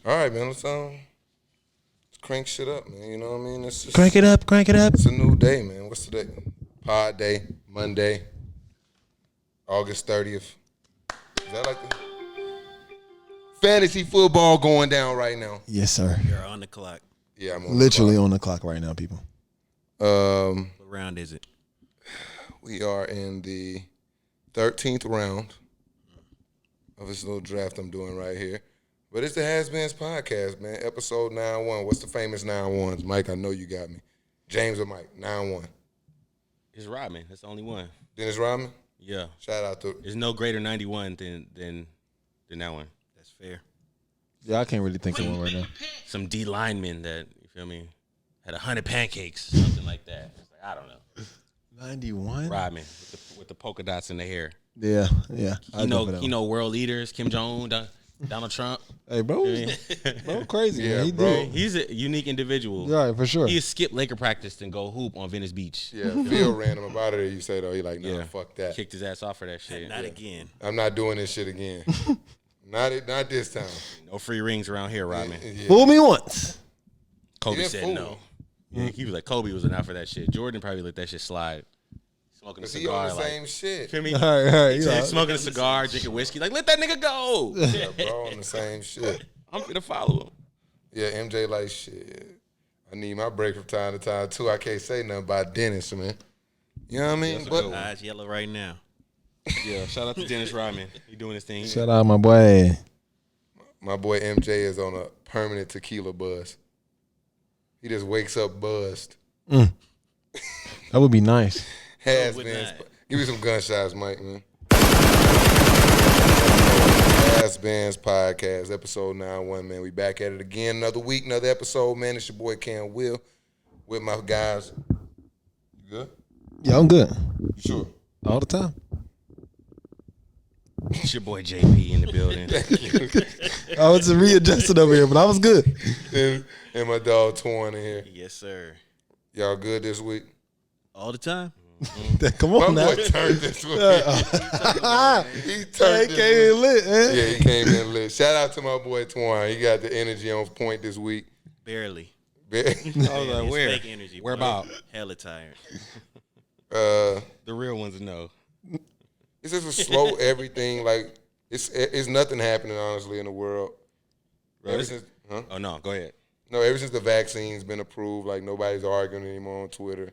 All right, man. Let's crank shit up, man. You know what I mean? It's just, Crank it up. It's a new day, man. What's today? Pod day, Monday, August 30th. Is that like the fantasy football going down right now? Yes, sir. You're on the clock. Yeah, I'm on Literally the clock. on the clock right now, people. What round is it? We are in the 13th round of this little draft I'm doing right here. But it's the HasBeens Podcast, man. Episode 91. What's the famous 91s? Mike, I know you got me. James or Mike? 91. It's Rodman. That's the only one. Dennis Rodman? Yeah. Shout out to... There's no greater 91 than that one. That's fair. Yeah, I can't really think of one right now. Some D lineman that, you feel me, had 100 pancakes, something like that. It's like, I don't know. 91? Rodman with the polka dots in the hair. Yeah. You know world leaders, Kim Jong-un, Donald Trump. Hey, bro, bro, crazy. Yeah, man. He bro. did. He's a unique individual. Right, for sure. He skipped Laker practice and go hoop on Venice Beach. Yeah, Phil ran him about it. You say, though, he like, nah, Yeah. fuck that. Kicked his ass off for that shit. Not again. I'm not doing this shit again. not this time. No free rings around here, Rodman. Yeah. Fool me once. Kobe didn't said fool no. me. Yeah, he was like, Kobe was enough for that shit. Jordan probably let that shit slide. Smoking a Cause he on cigar. the Like, same shit. feel me? All right. He's Yeah. smoking a cigar, drinking whiskey. Like, let that nigga go. Yeah, bro, on the same shit. I'm gonna follow him. Yeah, MJ like, shit, I need my break from time to time, too. I can't say nothing about Dennis, man. You know what I mean? That's a But good one. Eyes yellow right now. Yeah, shout out to Dennis Rodman. He doing his thing. Shout out my boy. my boy MJ is on a permanent tequila buzz. He just wakes up buzzed. That would be nice. Has would been. not. Give me some gunshots, Mike, man. HasBeens Podcast, episode 91, man. We back at it again. Another week, another episode, man. It's your boy Cam Will with my guys. You good? Yeah, I'm good. You sure? All the time. It's your boy JP in the building. I was just readjusting over here, but I was good. and my dog Tyrone in here. Yes, sir. Y'all good this week? All the time. Come My on now. boy turned this week. He He turned came this in week. lit, man. Yeah, he came in lit. Shout out to my boy Twan. He got the energy on point this week. Barely. I was like, It's where? fake energy. Where bro. about? Hella tired. The real ones know. It's just a slow everything. Like it's nothing happening honestly in the world. Bro, Ever this- since, huh? Oh no, go ahead. No, ever since the vaccine's been approved, like nobody's arguing anymore on Twitter.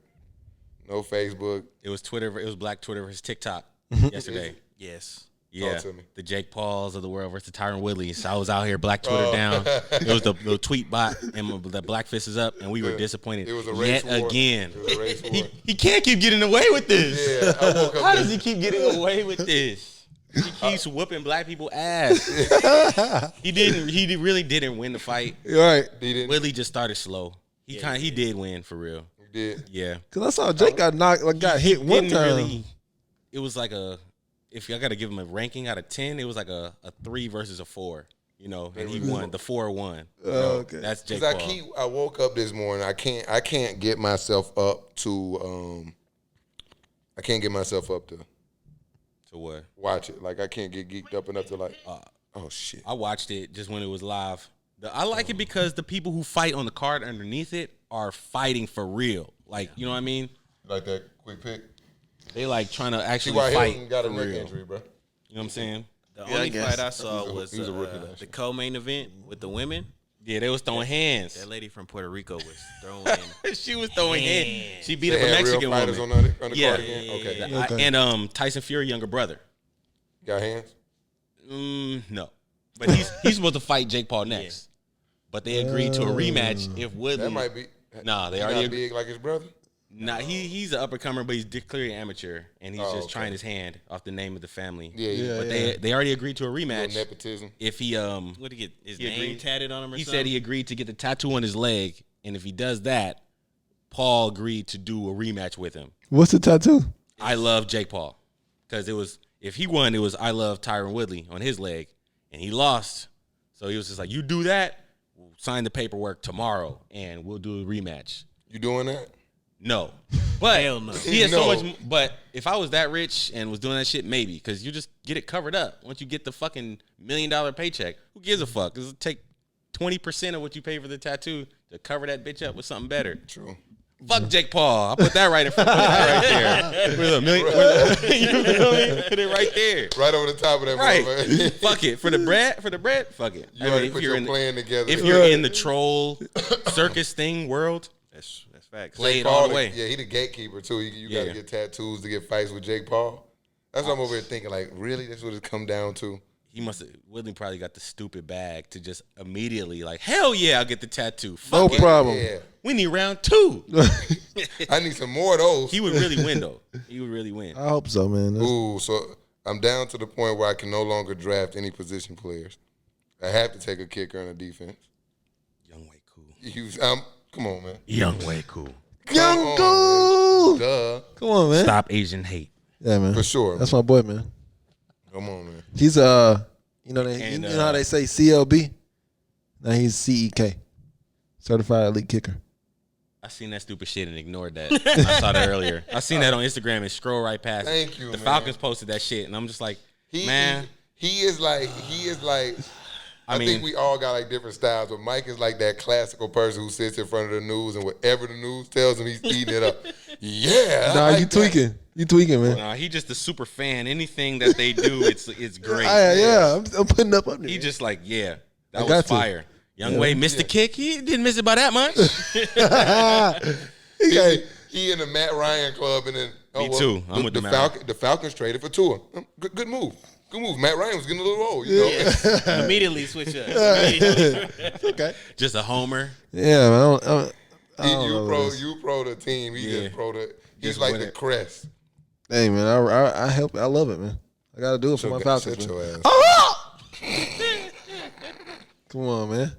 No Facebook. It was Twitter. It was Black Twitter versus TikTok yesterday. Yes. Yeah, to me. the Jake Pauls of the world versus the Tyrone Woodley. So I was out here Black Twitter down. It was the tweet bot and the black fist is up, and we were disappointed. It was a race yet war. again. It was a race war. He can't keep getting away with this. Yeah, I woke up. How does he keep getting away with this? He keeps whooping black people ass. He really didn't win the fight. You're right. He didn't. Woodley just started slow. He did win for real. He did. Yeah. Because I saw Jake got knocked, like got hit one Didn't time. really- it was like if I got to give him a ranking out of 10, it was like a 3 versus a 4. You know, and he won. The 4 won. You know, okay. That's Jake Because Paul. I woke up this morning. I can't get myself up to I can't get myself up to So what? watch it. Like I can't get geeked up enough to like oh shit. I watched it just when it was live. I like it because the people who fight on the card underneath it are fighting for real. Like, you know what I mean? Like that quick pick. They like trying to See actually why fight Hilton got a for neck real. injury, bro. You know what I'm saying? The Yeah, I only guess. fight I saw was he was a rookie last the year. co-main event with the women. Yeah, they was throwing hands. That lady from Puerto Rico was throwing in. She was throwing hands. Hands. She beat They up a had real Mexican fighters woman. on the Yeah. card again. Okay. Yeah. Okay. And Tyson Fury younger brother. Got hands? No, but he's supposed to fight Jake Paul next. But they agreed to a rematch if Woodley. That might be. Nah, they he already not agreed. big like his brother. Nah, he's an up and comer, but he's clearly amateur, and he's just okay. trying his hand off the name of the family. Yeah. But they already agreed to a Little rematch. nepotism. If he What did he get? His He name agreed. tatted on him or he something? said he agreed to get the tattoo on his leg, and if he does that, Paul agreed to do a rematch with him. What's the tattoo? I love Jake Paul because if he won, it was I love Tyrone Woodley on his leg, and he lost, so he was just like, you do that, we'll sign the paperwork tomorrow, and we'll do a rematch. You doing that? No, but Hell no. he has No. so much. But if I was that rich and was doing that shit, maybe because you just get it covered up once you get the fucking $1 million paycheck. Who gives a fuck? Does it take 20% of what you pay for the tattoo to cover that bitch up with something better. True. Fuck Jake Paul. I put that right in front of that right there. With a million, you feel me? Put it right there. Right over the top of that Right. motherfucker. Fuck it. For the bread, fuck it. You already put your plan together. If you're in the troll circus thing world, That's facts. play it Paul, all the way. Yeah, he the gatekeeper too. You got Yeah. to get tattoos to get fights with Jake Paul. That's what I'm over here thinking. Like, really, that's what it's come down to. He must have, Woodley probably got the stupid bag to just immediately like, hell yeah, I'll get the tattoo. No Fuck it. problem. Yeah, We need round 2. I need some more of those. He would really win though. He would really win. I hope so, man. Ooh, so I'm down to the point where I can no longer draft any position players. I have to take a kicker and a defense. Young way cool. Come on, man. Young way cool. Young Come on, Cool. man. Duh. Come on, man. Stop Asian hate. Yeah, man. For sure. That's my boy, man. Come on, man. He's you know you know how they say CLB? Now he's CEK, Certified Elite Kicker. I seen that stupid shit and ignored that. I saw that earlier. I seen that on Instagram and scroll right past it. Thank you, The man. Falcons posted that shit and I'm just like, man. He is like. I mean, think we all got like different styles, but Mike is like that classical person who sits in front of the news and whatever the news tells him, he's eating it up. Yeah. Nah, I like you tweaking. that. You tweaking, man. nah, he just a super fan. Anything that they do, it's great. Yeah, I'm putting up on He there. just like, yeah, that I was got to. fire. Young Way missed the kick. He didn't miss it by that much. He in the Matt Ryan club, and then Me too. I'm with the Matt Ryan. The Falcons traded for Tua. Good move. Good move. Matt Ryan was getting a little old, you know. Immediately switch up. Okay. Just a homer. Yeah, man. I don't know. You pro the team. He just pro the. He's Just like win the it. crest. Hey, man, I help. I love it, man. I gotta do it for my Falcons. Shut Man. your ass. Come on, man.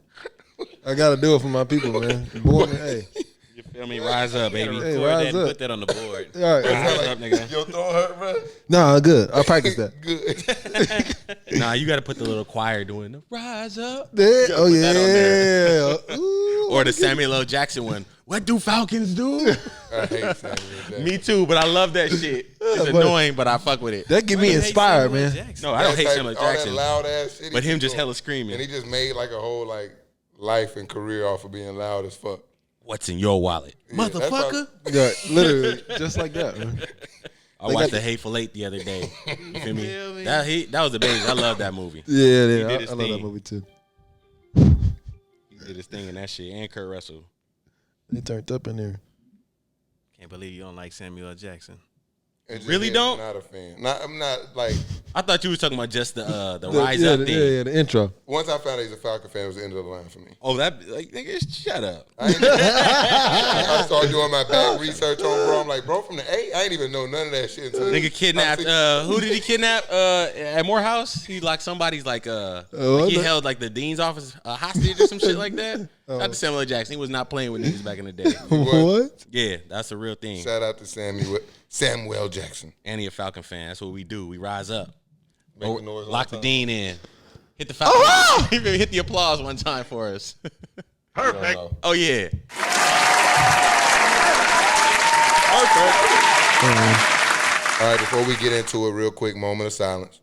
I gotta do it for my people, man. Boy, hey. You feel me? Rise up, baby. Hey, Record rise that and up. put that on the board. All right. Rise up, nigga. Your throat hurt, bro? Nah, good. I practice that. Good. Nah, you got to put the little choir doing the rise up. Yeah. Oh put that on yeah. Ooh, Or the Samuel L. Jackson one. What do Falcons do? I hate Samuel Jackson. Me too, but I love that shit. It's but- annoying, but I fuck with it. that get me inspired, man. No, I don't hate Samuel L. All that Jackson. loud ass shit. But he him keep just doing. hella screaming. And he just made like a whole like life and career off of being loud as fuck. What's in your wallet? Yeah, that's Motherfucker. Yeah, literally, just like that, man. I watched The Hateful Eight the other day. You feel me? That was amazing. I love that movie. Yeah, did I his love that thing. movie too. He did his thing in that shit. And Kurt Russell. They turned up in there. Can't believe you don't like Samuel L. Jackson. It's just Really him. don't? Not a fan. I'm not like. I thought you was talking about just the Rise yeah, Up the, thing. yeah, the intro. Once I found out he's a Falcon fan, it was the end of the line for me. Oh, that like nigga, shut up. I started doing my back research on bro. I'm like, bro, from the A, I ain't even know none of that shit. Until Nigga kidnapped. Who did he kidnap? At Morehouse, he like somebody's like he held like the dean's office hostage or some shit like that. Not to Samuel L. Jackson. He was not playing with niggas back in the day. What? Yeah, that's a real thing. Shout out to Samuel Jackson. And he a Falcon fan. That's what we do. We rise up. Make the noise all Lock the the time. dean in. Hit the Falcon. Hit the applause one time for us. Perfect. Oh yeah. All right, before we get into it, real quick moment of silence.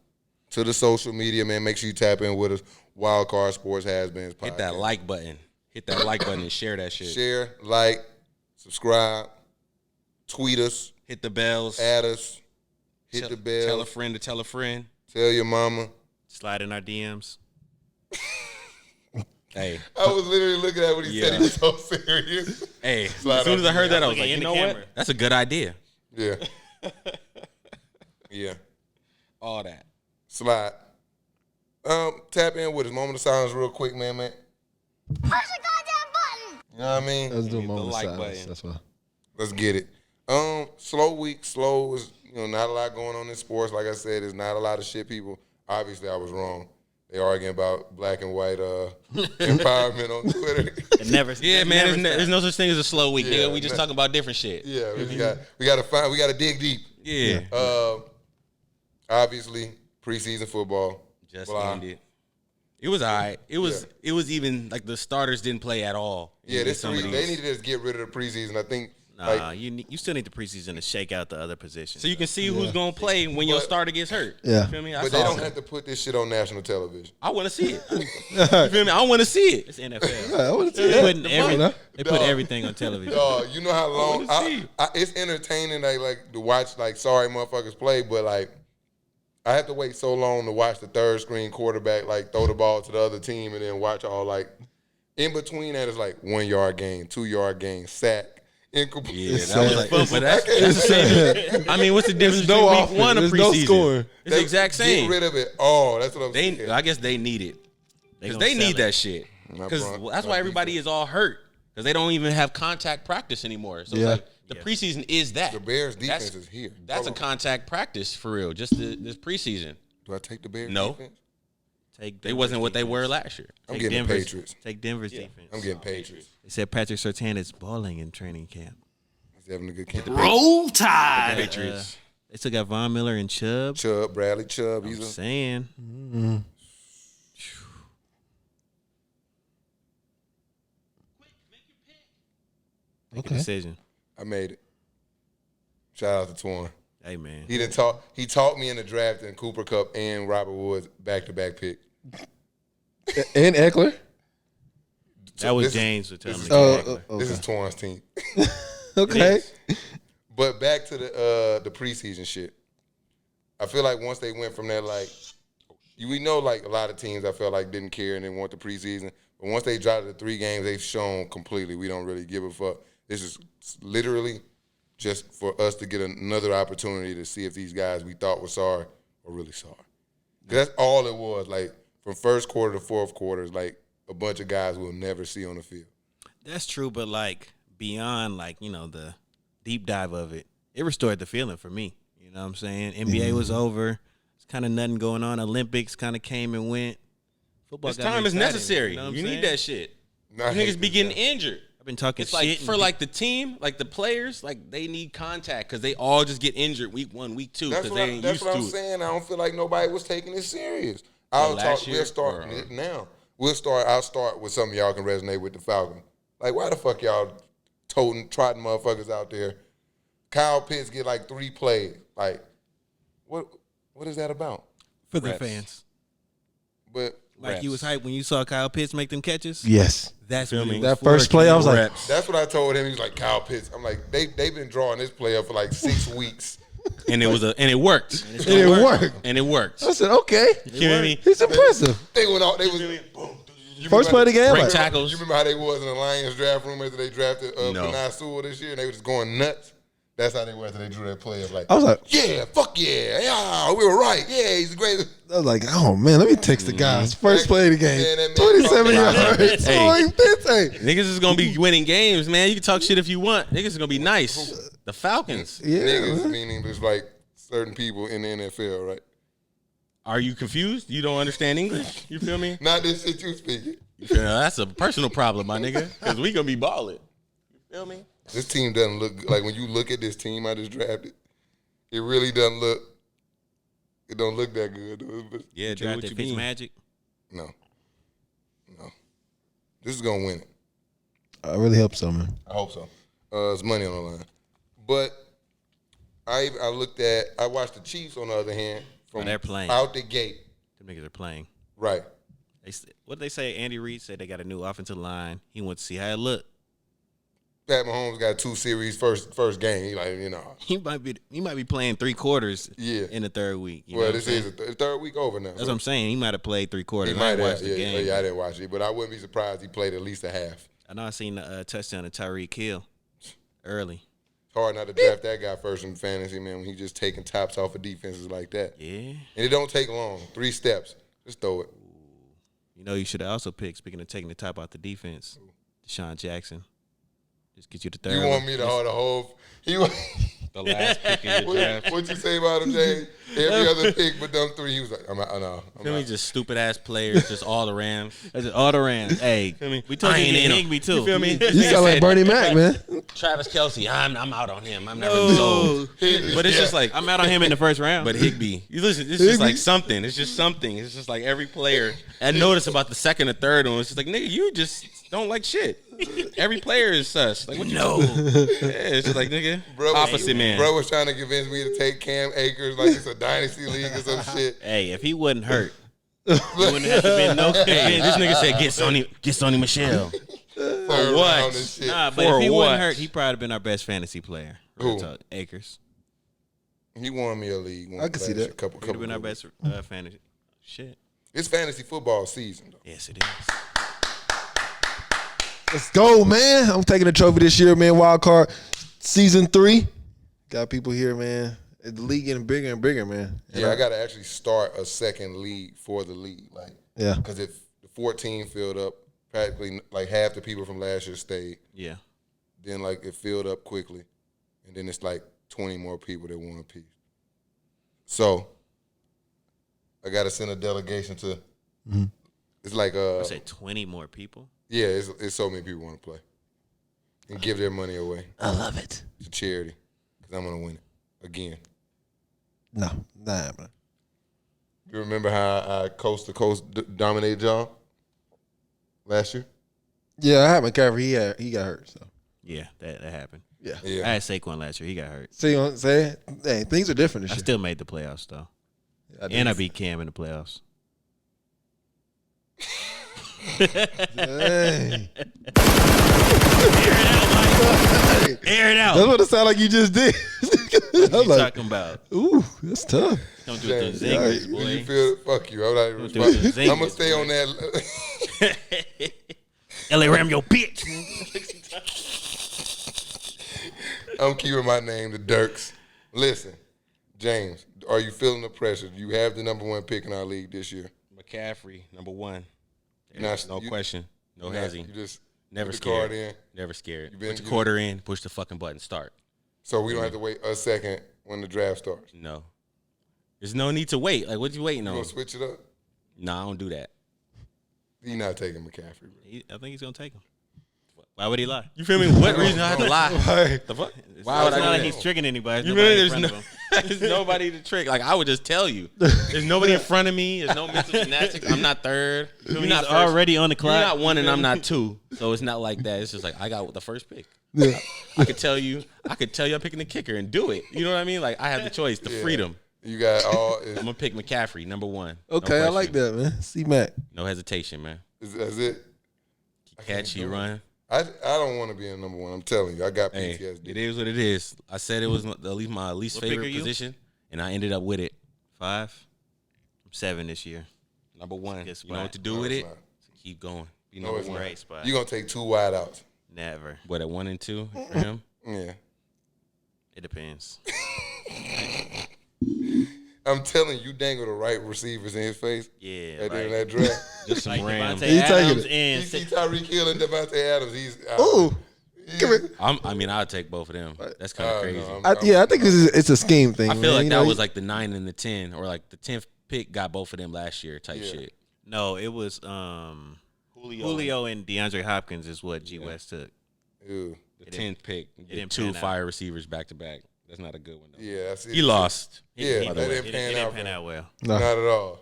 To the social media, man, make sure you tap in with us. Wildcard Sports HasBeens Podcast. Hit that like button. Hit that like button and share that shit. Share, like, subscribe, tweet us, Hit the bells. add us, hit the bell, Tell a friend to tell a friend. tell your mama. Slide in our DMs. Hey, I was literally looking at what he said. He was so serious. hey. Slide As soon as I on heard that, I was Looking like, in you the know what? camera. That's a good idea. Yeah. Yeah. All that. Slide. Tap in with us. Moment of silence real quick, man. Push the goddamn button! You know what I mean? Let's do a Hit the moment of like silence. button. That's why. Let's get it. Slow week. Slow is, not a lot going on in sports. Like I said, there's not a lot of shit people. Obviously, I was wrong. They arguing about black and white empowerment on Twitter. It never. Yeah, it man. never There's no such thing as a slow week, Yeah, nigga. We just talking about different shit. Yeah, we gotta dig deep. Yeah. Obviously, preseason football. Just blah. ended. It was all right. It was even like the starters didn't play at all. Yeah, in some of they these. need to just get rid of the preseason. I think Nah, you still need the preseason to shake out the other positions. So you can see who's gonna play when your starter gets hurt. Yeah. You feel me? But they don't have to put this shit on national television. I want to see it. You feel me? I want to see it. It's NFL. I want to see They put everything on television. You know how long it's entertaining like to watch like sorry motherfuckers play, but like I have to wait so long to watch the third screen quarterback like throw the ball to the other team and then watch all like in between that is like 1 yard gain, 2 yard gain, sack. Incomplete. Yeah, that was like, but that's the same. I mean, what's the difference between week 1 and preseason? No scoring. It's the exact same. Get rid of it all. That's what I'm saying. I guess they need it because they need that shit. Because that's why everybody is all hurt because they don't even have contact practice anymore. So it's like the preseason is that. The Bears defense is here. That's a contact practice for real. Just this preseason. Do I take the Bears No. defense? They wasn't what they were last year. I'm getting the Patriots. Take Denver's defense. I'm getting Patriots. They said Patrick Surtain is balling in training camp. He's having a good camp. Roll Tide. Patriots. They still got Von Miller and Chubb. Bradley Chubb. I'm saying. Make a decision. I made it. Shout out to Twan. Hey man. He taught me in the draft in Cooper Kupp and Robert Woods back-to-back pick. And Eckler. That was James was telling me. This is Twan's team. Okay. But back to the preseason shit. I feel like once they went from that, like, we know like a lot of teams I felt like didn't care and didn't want the preseason. But once they dropped the 3 games, they've shown completely we don't really give a fuck. This is literally just for us to get another opportunity to see if these guys we thought were sorry are really sorry. That's all it was. Like from first quarter to fourth quarter, is like a bunch of guys we'll never see on the field. That's true, but like beyond like, the deep dive of it, it restored the feeling for me. You know what I'm saying? NBA was over. It's kind of nothing going on. Olympics kind of came and went. Football. This time is necessary. You need that shit. Niggas be getting injured. I've been talking It's like shit. for like the team, like the players, like they need contact because they all just get injured week 1, week 2 because they ain't used to it. That's what I'm saying. I don't feel like nobody was taking it serious. Well, We'll start it now. I'll start with something y'all can resonate with the Falcons. Like, why the fuck y'all trotting motherfuckers out there? Kyle Pitts get like 3 plays. Like, what is that about? For the fans. But like you was hyped when you saw Kyle Pitts make them catches? Yes. That's what that first play, I was like, that's what I told him. He was like, Kyle Pitts. I'm like, they've been drawing this play up for like 6 weeks. And it worked. And it worked. I said, okay. You know what I mean? It's impressive. They went out. They was boom. First play of the game. Break tackles. You remember how they was in the Lions draft room after they drafted Penei Sewell this year, and they were just going nuts. That's how they were after they drew that play. I was like, yeah, fuck yeah, we were right. Yeah, he's the greatest. I was like, oh man, let me text the guys. First play of the game, 27 yards. Niggas is gonna be winning games, man. You can talk shit if you want. Niggas is gonna be nice. The Falcons. Yeah, niggas meaning there's like certain people in the NFL, right? Are you confused? You don't understand English? You feel me? Not this shit you speaking. You feel me? That's a personal problem, my nigga. Because we gonna be balling. You feel me? This team doesn't look like when you look at this team I just drafted. It really doesn't look. It don't look that good. But yeah, drafted Fitzmagic. No. This is gonna win it. I really hope so, man. I hope so. There's money on the line, but I watched the Chiefs on the other hand from they're playing out the gate. The niggas are playing right. What did they say? Andy Reid said they got a new offensive line. He wants to see how it looked. Pat Mahomes got 2 series first game. He he might be playing 3 quarters. Yeah. In the third week. This is the third week over now. That's what I'm saying. He might have played 3 quarters. He might have watched the game. Yeah, I didn't watch it, but I wouldn't be surprised he played at least a half. I know I seen the touchdown to Tyreek Hill early. It's hard not to draft that guy first in fantasy, man, when he's just taking tops off of defenses like that. Yeah. And it don't take long. 3 steps. Just throw it. You should have also picked, speaking of taking the top out the defense, Deshaun Jackson. Just get you the third. You want me to hold the whole the last pick in the draft. What you say about him, James? Every other pick but them 3, he was like, I'm out. Feel me? Just stupid ass players, just all the Rams. That's just all the Rams. Hey, we told you to Higby too. You feel me? You sound like Bernie Mac, man. Travis Kelce, I'm out on him. I'm never sold. But it's just like I'm out on him in the first round. But Higby, you listen, it's just like something. It's just something. It's just like every player. I noticed about the second or third one. It's just like, nigga, you just don't like shit. Every player is sus. Like, what you know? Yeah, it's just like, nigga, opposite man. Bro was trying to convince me to take Cam Akers like it's a dynasty league or some shit. Hey, if he wasn't hurt, he wouldn't have to be no. Hey, this nigga said get Sony Michelle. For what? Nah, but if he wasn't hurt, he probably been our best fantasy player. Who? Akers. He won me a league. I can see that. Couple been our best fantasy. Shit. It's fantasy football season, though. Yes, it is. Let's go, man. I'm taking the trophy this year, man. Wild card season 3. Got people here, man. The league getting bigger and bigger, man. And I got to actually start a second league for the league. Yeah. Because if the 14 filled up, practically like half the people from last year stayed. Yeah. Then like it filled up quickly. And then it's like 20 more people that want a piece. So I got to send a delegation to. It's like I said 20 more people. Yeah, it's so many people want to play and give their money away. I love it. To charity because I'm gonna win it again. No, not happening. You remember how I coast to coast dominated y'all last year? Yeah, I had McCaffrey. He got hurt. So Yeah, that happened. yeah. Yeah. I had Saquon last year. He got hurt. See what I'm saying? Hey, things are different this I year. still made the playoffs though, and I beat Cam in the playoffs. Dang. Air it out. That's what it sounded like you just did. What I you was like, talking about? ooh, that's tough. Don't do it to James, zingers, boy. you feel? Fuck you. I'm not even Don't do it to responding. I'm gonna zingers, stay boy. on that. LA Ram your bitch. I'm keeping my name, the Dirks. Listen, James, are you feeling the pressure? You have the number 1 pick in our league this year. McCaffrey, number 1. Not- No question. No hezzy. You just Never put the card scared. in. Never scared. You been- Put the quarter in, push the fucking button, start. So we don't have to wait a second when the draft starts. No. There's no need to wait. Like, what you waiting You on? gonna switch it up? Nah, I don't do that. You're not taking McCaffrey, bro. I think he's gonna take him. Why would he lie? You feel me? What reason I have to lie? The fuck? Why would It's I not do like that? he's tricking anybody. You There's mean nobody in front of him. there's nobody to trick? Like, I would just tell you. There's nobody in front of me. There's no mental gymnastics. I'm not third. You're He's not first. already on the You're clock. not 1 and I'm not 2. So it's not like that. It's just like I got the first pick. Yeah. I could tell you I'm picking the kicker and do it. You know what I mean? Like I have the choice, the freedom. You got all. I'm gonna pick McCaffrey, number 1. No Okay, I like question. that, man. C-Mac. No hesitation, man. That's it. Catch, you run. I don't want to be in number 1. I'm telling you, I got Hey, PTSD. it is what it is. I said it was my least What pick are favorite you? position, and I ended up with it. 5. I'm 7 this year. Number 1. Good You know what to spot. do No, with it's it? not. Keep going. Be No, number it's 1. not. Great spot. You're gonna take 2 wideouts. Never. What, at 1 and 2 for him? Yeah. It depends. I'm telling you, dangle the right receivers in his face Yeah. at the end of Like, that draft. Just some like rams. Devontae He taking Adams it. You and see Tyreek Hill and Devontae Adams. He's Ooh, give it. I mean, I'll take both of them. That's kind of crazy. no, I think it's a scheme thing. I feel man. like You that know, was like the 9 and the 10, or like the 10th pick got both of them last year type Yeah. shit. no, it was Julio and DeAndre Hopkins is what G West took. Ew. The 10th pick, didn't 2 pan out. fire receivers back to back. That's not a good one though. Yeah, that's it. He lost. Yeah, He that didn't- didn't it pan didn't out. pan for him. out well. No. Not at all.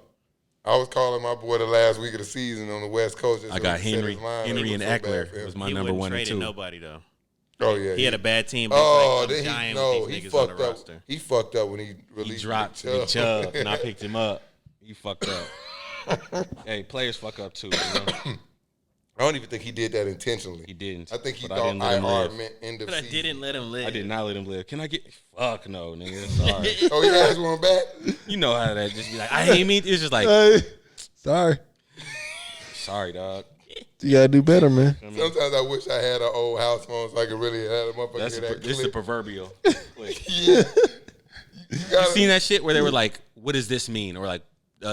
I was calling my boy the last week of the season on the West Coast. just I so got he set Henry his mind. It and was so bad Eckler for him. was my He number wouldn't 1 and trade 2. nobody though. Oh yeah, He had a bad team. But Oh, like, then dying he with these niggas fucked on the up. roster. He fucked up when he He released dropped Big Big Chubb, and I picked him up. He fucked up. Hey, players fuck up too. You know? I don't even think he did that intentionally. He didn't. I think he but thought didn't let him IR live. meant end of But I season. didn't let him live. I did not let him live. Can I get? Fuck no, nigga. Sorry. Oh, he has one back? You know how that just be like. I ain't mean. It's just like. Hey, sorry. Sorry, dog. You gotta do better, man. Sometimes I wish I had an old house phone so I could really have a motherfucker That's hear the, that this is the clip. proverbial. Like, Yeah. You gotta, seen that shit where they were like, "What does this mean?" Or like,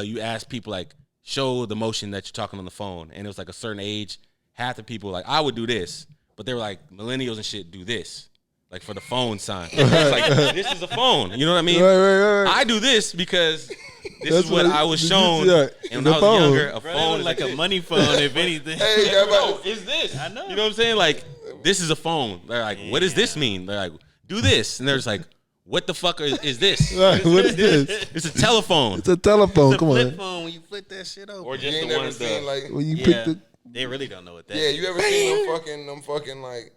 you ask people like, "Show the motion that you're talking on the phone," and it was like a certain age. Half the people like, I would do this, but they were like, millennials and shit do this, like for the phone sign. It's like this is a phone. You know what I mean? Right. I do this because this That's is what what I was this is- shown. yeah, And the when I was phone. younger, a Bro, phone is like a money phone, if anything. hey, No, everybody, it's this. I know. You know what I'm saying? Like, this is a phone. They're like, what does this mean? They're like, do this. And they're just like, what the fuck is this? Right, what is this? It's a telephone. It's a telephone. It's a Come flip on. phone when you flip that shit over. Or you just ain't the never ones seen that. like When you Yeah. pick the They really don't know what that Yeah, is. you ever seen them fucking like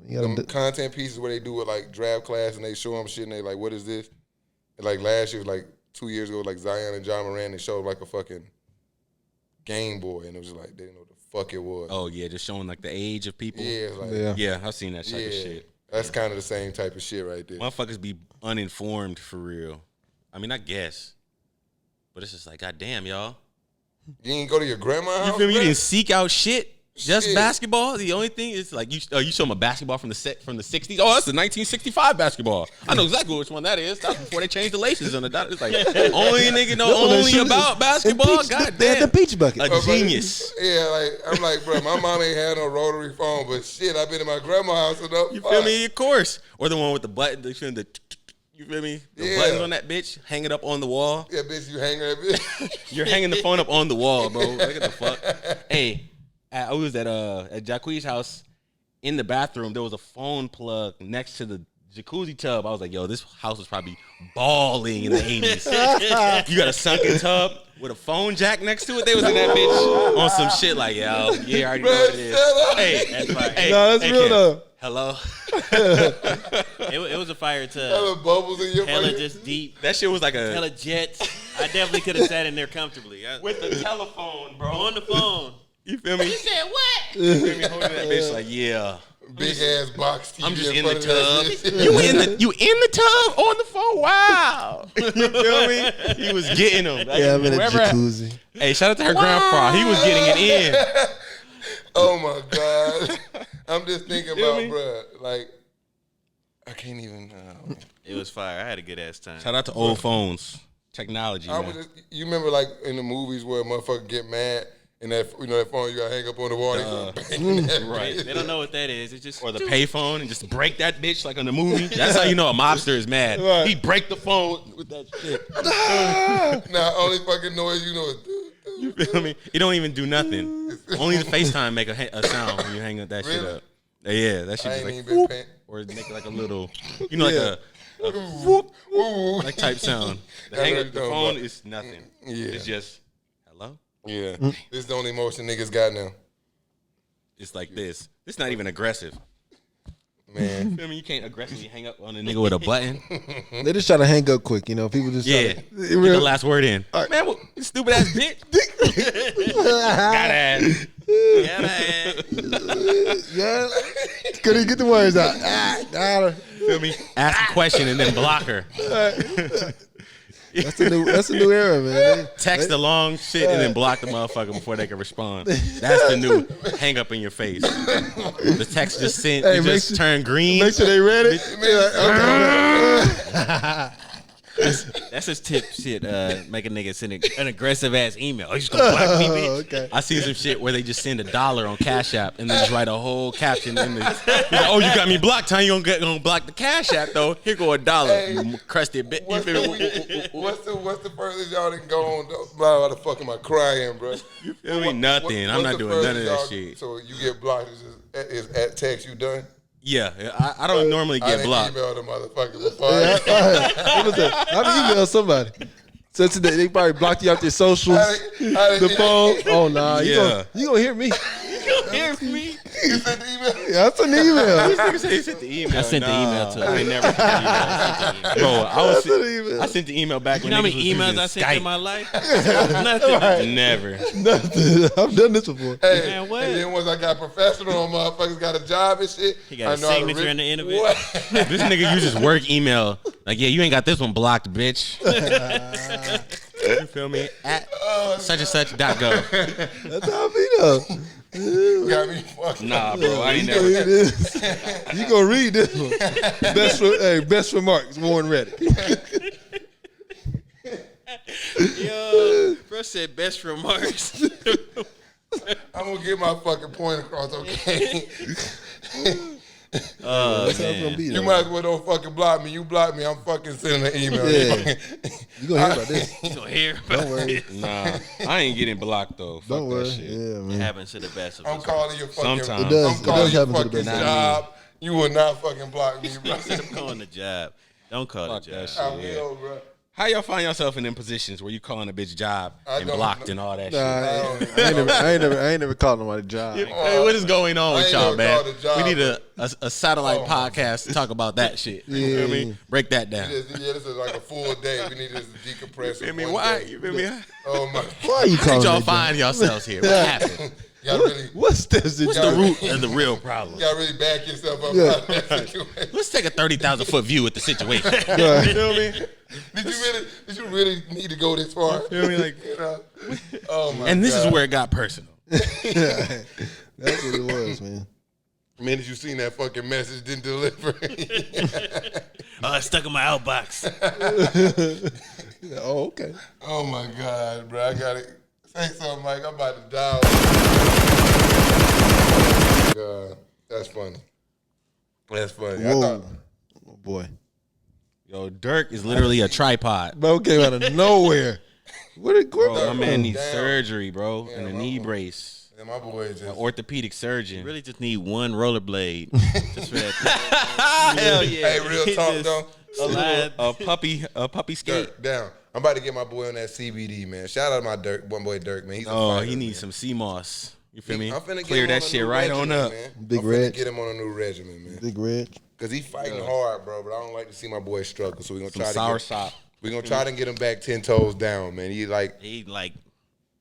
You gotta them content pieces where they do it like draft class and they show them shit and they like, what is this? And like last year, like 2 years ago, like Zion and John Moran, they showed like a fucking Game Boy and it was just like they didn't know what the fuck it was. Oh yeah, just showing like the age of people. Yeah, it's like, Yeah. Yeah, I've seen that type of shit. That's kind of the same type of shit right there. Motherfuckers be uninformed for real. I mean, I guess, but it's just like, goddamn, y'all. You ain't go to your grandma's You house? feel me? You bruh? didn't seek out shit. Just Shit. basketball. The only thing is like you show them a basketball from the '60s. Oh, that's the 1965 basketball. I know exactly which one that is. That's before they changed the laces on the dot. It's like only nigga know No, they only shoot- about basketball. They God had the damn, peach bucket. a genius. Yeah, like I'm like, bro, my mom ain't had no rotary phone, but shit, I've been in my grandma's house enough. You feel me? Of course. Or the one with the button. You feel me? The Yeah. buttons on that bitch. Hang it up on the wall. Yeah, bitch, you hang that bitch. You're hanging the phone up on the wall, bro. Look at the fuck. Hey, I was at Jacquees' house. In the bathroom, there was a phone plug next to the jacuzzi tub. I was like, yo, this house was probably balling in the 80s. You got a sunken tub with a phone jack next to it. They was in that bitch on some shit like, yo, yeah, I already know what it is. Hey, That's fire. hey, No, that's hey, real Ken. though. Hello? It was a fire tub. Hella bubbles in your Hella fucking. just deep. That shit was like a... Hella jets. I definitely could have sat in there comfortably. With the telephone, bro. On the phone. You feel me? You said what? You feel me? Holding that bitch like, yeah. Big ass box TV. I'm just in front the of that tub. shit. You in the tub on the phone? Wow. You feel me? He was getting them. Like, Yeah, I'm in a whoever- jacuzzi. Hey, shout out to her grandpa. He was getting it in. Oh my god. I'm just thinking feel about, me? bruh, like I can't even. It was fire. I had a good ass time. Shout out to old phones. Technology, I was man. just, you remember like in the movies where a motherfucker get mad and that that phone you gotta hang up on the wall. They go bang that right. bitch. They don't know what that is. It's just Or the payphone and just break that bitch like on the movie. That's how you know a mobster is mad. Right. He break the phone with that shit. Nah, only fucking noise you know is. You feel me? It don't even do nothing. Only the FaceTime make a sound when you hang that shit Really? up. Yeah, that shit I is ain't like even been whoop, paying. or make it like a little, you know, Yeah. like a whoop, Woo. like type sound. The, That's hang what up, I'm the talking phone about. is nothing. Yeah. It's just hello. Yeah, this is the only emotion niggas got now, It's like this. It's not even aggressive. man. You feel me? You can't aggressively hang up on a nigga with a button. They just try to hang up quick, you know. People just Yeah. try to, Get the last word in. Man, what, you stupid ass bitch. Got ass. Yeah. Couldn't get the words out. Got her. Feel me? Ask a question and then block her. That's a new era, man. Text a long shit and then block the motherfucker before they can respond. That's the new hang up in your face. The text just sent, Hey, it make just sure- turned green. Make sure they read it. That's his tip shit. Make a nigga send an aggressive ass email. He's just gonna block me, bitch. Okay. I see some shit where they just send $1 on Cash App and then just write a whole caption in the. He's like, oh, you got me blocked. How you gonna block the Cash App though? Here go $1. You crusty bitch. You What's feel me? the furthest y'all didn't go on? Blah, why the fuck am I crying, bro? You feel me? Nothing. I'm not doing none of that shit. So you get blocked. Is at text you done? Yeah, I don't normally I get didn't blocked. email the motherfucker before. What was that? I've emailed somebody. So today they probably blocked you out their socials, the phone. Oh nah, Yeah. you gonna hear me? Hear me? You sent the email? Yeah, I sent the email. This nigga said he sent the email. I sent the email to him. I ain't never sent the email. Bro, I sent the email. sent the email back You when know how niggas many was emails using I sent Skype. in my life? Nothing. Right. Never. Nothing. I've done this before. Hey, Man, what? and then once I got professional, motherfuckers got a job and shit. He got a I know how to signature rip- in the end of it. What? This nigga uses work email. Like, yeah, you ain't got this one blocked, bitch. You feel me? At such and such.gov. That's how I be though. Got me fucked Nah, up. bro, I ain't You gonna never. read this? You gonna read this one? Best remarks. Warren Reddick. Yo, bro said best remarks. I'm gonna get my fucking point across, okay? Oh, That's how it's man. gonna be. You Though. might as well don't fucking block me. You block me, I'm fucking sending an email. Yeah. You gonna hear about this? You gonna hear about Don't worry. this. Nah, I ain't getting blocked, though. Fuck Don't worry. that shit. Yeah, It man. happens to the best of I'm us. calling your fucking. Sometimes. It does. I'm It calling does your happen to the fucking best. job. You will not fucking block me, bro. I'm calling the job. Don't call Fuck the that job. shit. I will, bro. How y'all find yourself in them positions where you calling a bitch job and don't blocked know. and all that Nah, shit? I ain't never called nobody a job. Hey, what is going on I with ain't y'all, never man? called a job, We need a satellite Oh, my podcast to talk about that shit. You know what I mean? Break that down. This is like a full day. We need to decompress. I in mean, one why? day. You feel me? Oh my! Why are you How calling did y'all that find yourselves here? What happened? You gotta really, What steps did What's you the root of the real problem? you gotta really back yourself up Yeah. out of that situation. Let's take a 30,000-foot view at the situation. Right. You know what I mean? Did you really need to go this far? You know what I mean? Like, You know? Oh my! and this God. is where it got personal. That's what it was, man. The minute you seen that fucking message didn't deliver. Oh, it's stuck in my outbox. Oh, okay. Oh my God, bro! I gotta say something, Mike. I'm about to die. God, that's funny. That's funny. I Whoa. thought, Oh, boy. Yo, Dirk is literally a tripod. Bro came out of nowhere. What did Bro, Gordon? my man needs Damn. surgery, bro, and a my knee boy. brace. yeah, my boy is An just. orthopedic surgeon. You really just need one rollerblade just for that. Hell yeah. Hey, real talk Just though. slide. A puppy skate. Dirk, down. I'm about to get my boy on that CBD, man. Shout out to my Dirk, one boy Dirk, man. He's a Oh, fighter, he needs man. some sea moss. You feel me? I'm finna get Clear him that on a shit new right regimen, on up. Man. Big I'm finna Reg. get him on a new regimen, man. Big Red. Cause he fighting hard, bro. But I don't like to see my boy struggle. So we're gonna Some try sour to sop. we're gonna try to get him back 10 toes down, man. He like He like,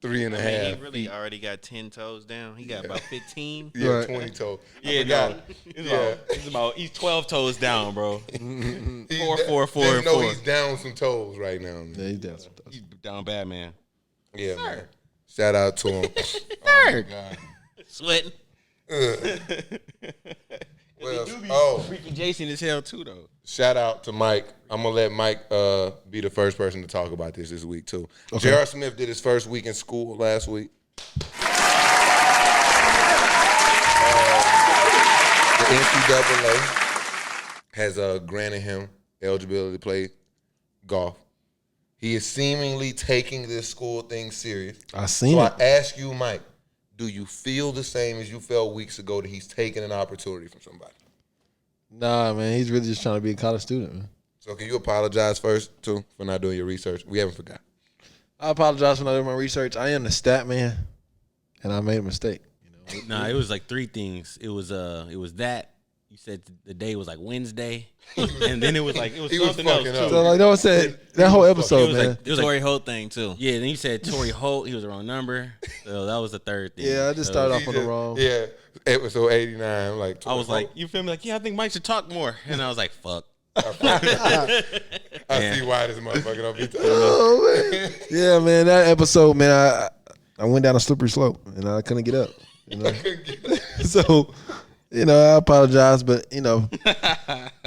3.5. he really already got 10 toes down. He got about 15. Yeah, Right. 20 toes. Yeah, I forgot. no. He's 12 toes down, bro. He's 4, da- 4, 4, just and know 4. he's down some toes right now, man. Yeah, he's down some He's down bad, man. Yeah, man. Shout out to him. Oh my God. Sweating. Well, oh, Freaky Jason is hell too, though. shout out to Mike. I'm gonna let Mike be the first person to talk about this week too. J.R. Smith did his first week in school last week. The NCAA has granted him eligibility to play golf. He is seemingly taking this school thing serious. I seen So it. I ask you, Mike, do you feel the same as you felt weeks ago that he's taking an opportunity from somebody? Nah, man, he's really just trying to be a college student, man. So can you apologize first, too, for not doing your research? We haven't forgot. I apologize for not doing my research. I am the stat man, and I made a mistake. You know, Nah, it was like 3 things. It was that. You said the day was like Wednesday, and then it was He was something else fucking too. up. so like no one said that whole episode, was man. like- It was Tory Holt thing too. Yeah, then you said Torrey Holt. He was the wrong number. So that was the 3rd thing. Yeah, I just So started He off on the just- wrong. Yeah, episode 89. I'm like, I was like, you feel me? Like, yeah, I think Mike should talk more. And I was like, fuck. I see why this motherfucker don't be talking. Oh man, yeah, man. That episode, man, I went down a slippery slope and I couldn't get up. You know? So, you know, I apologize, but you know,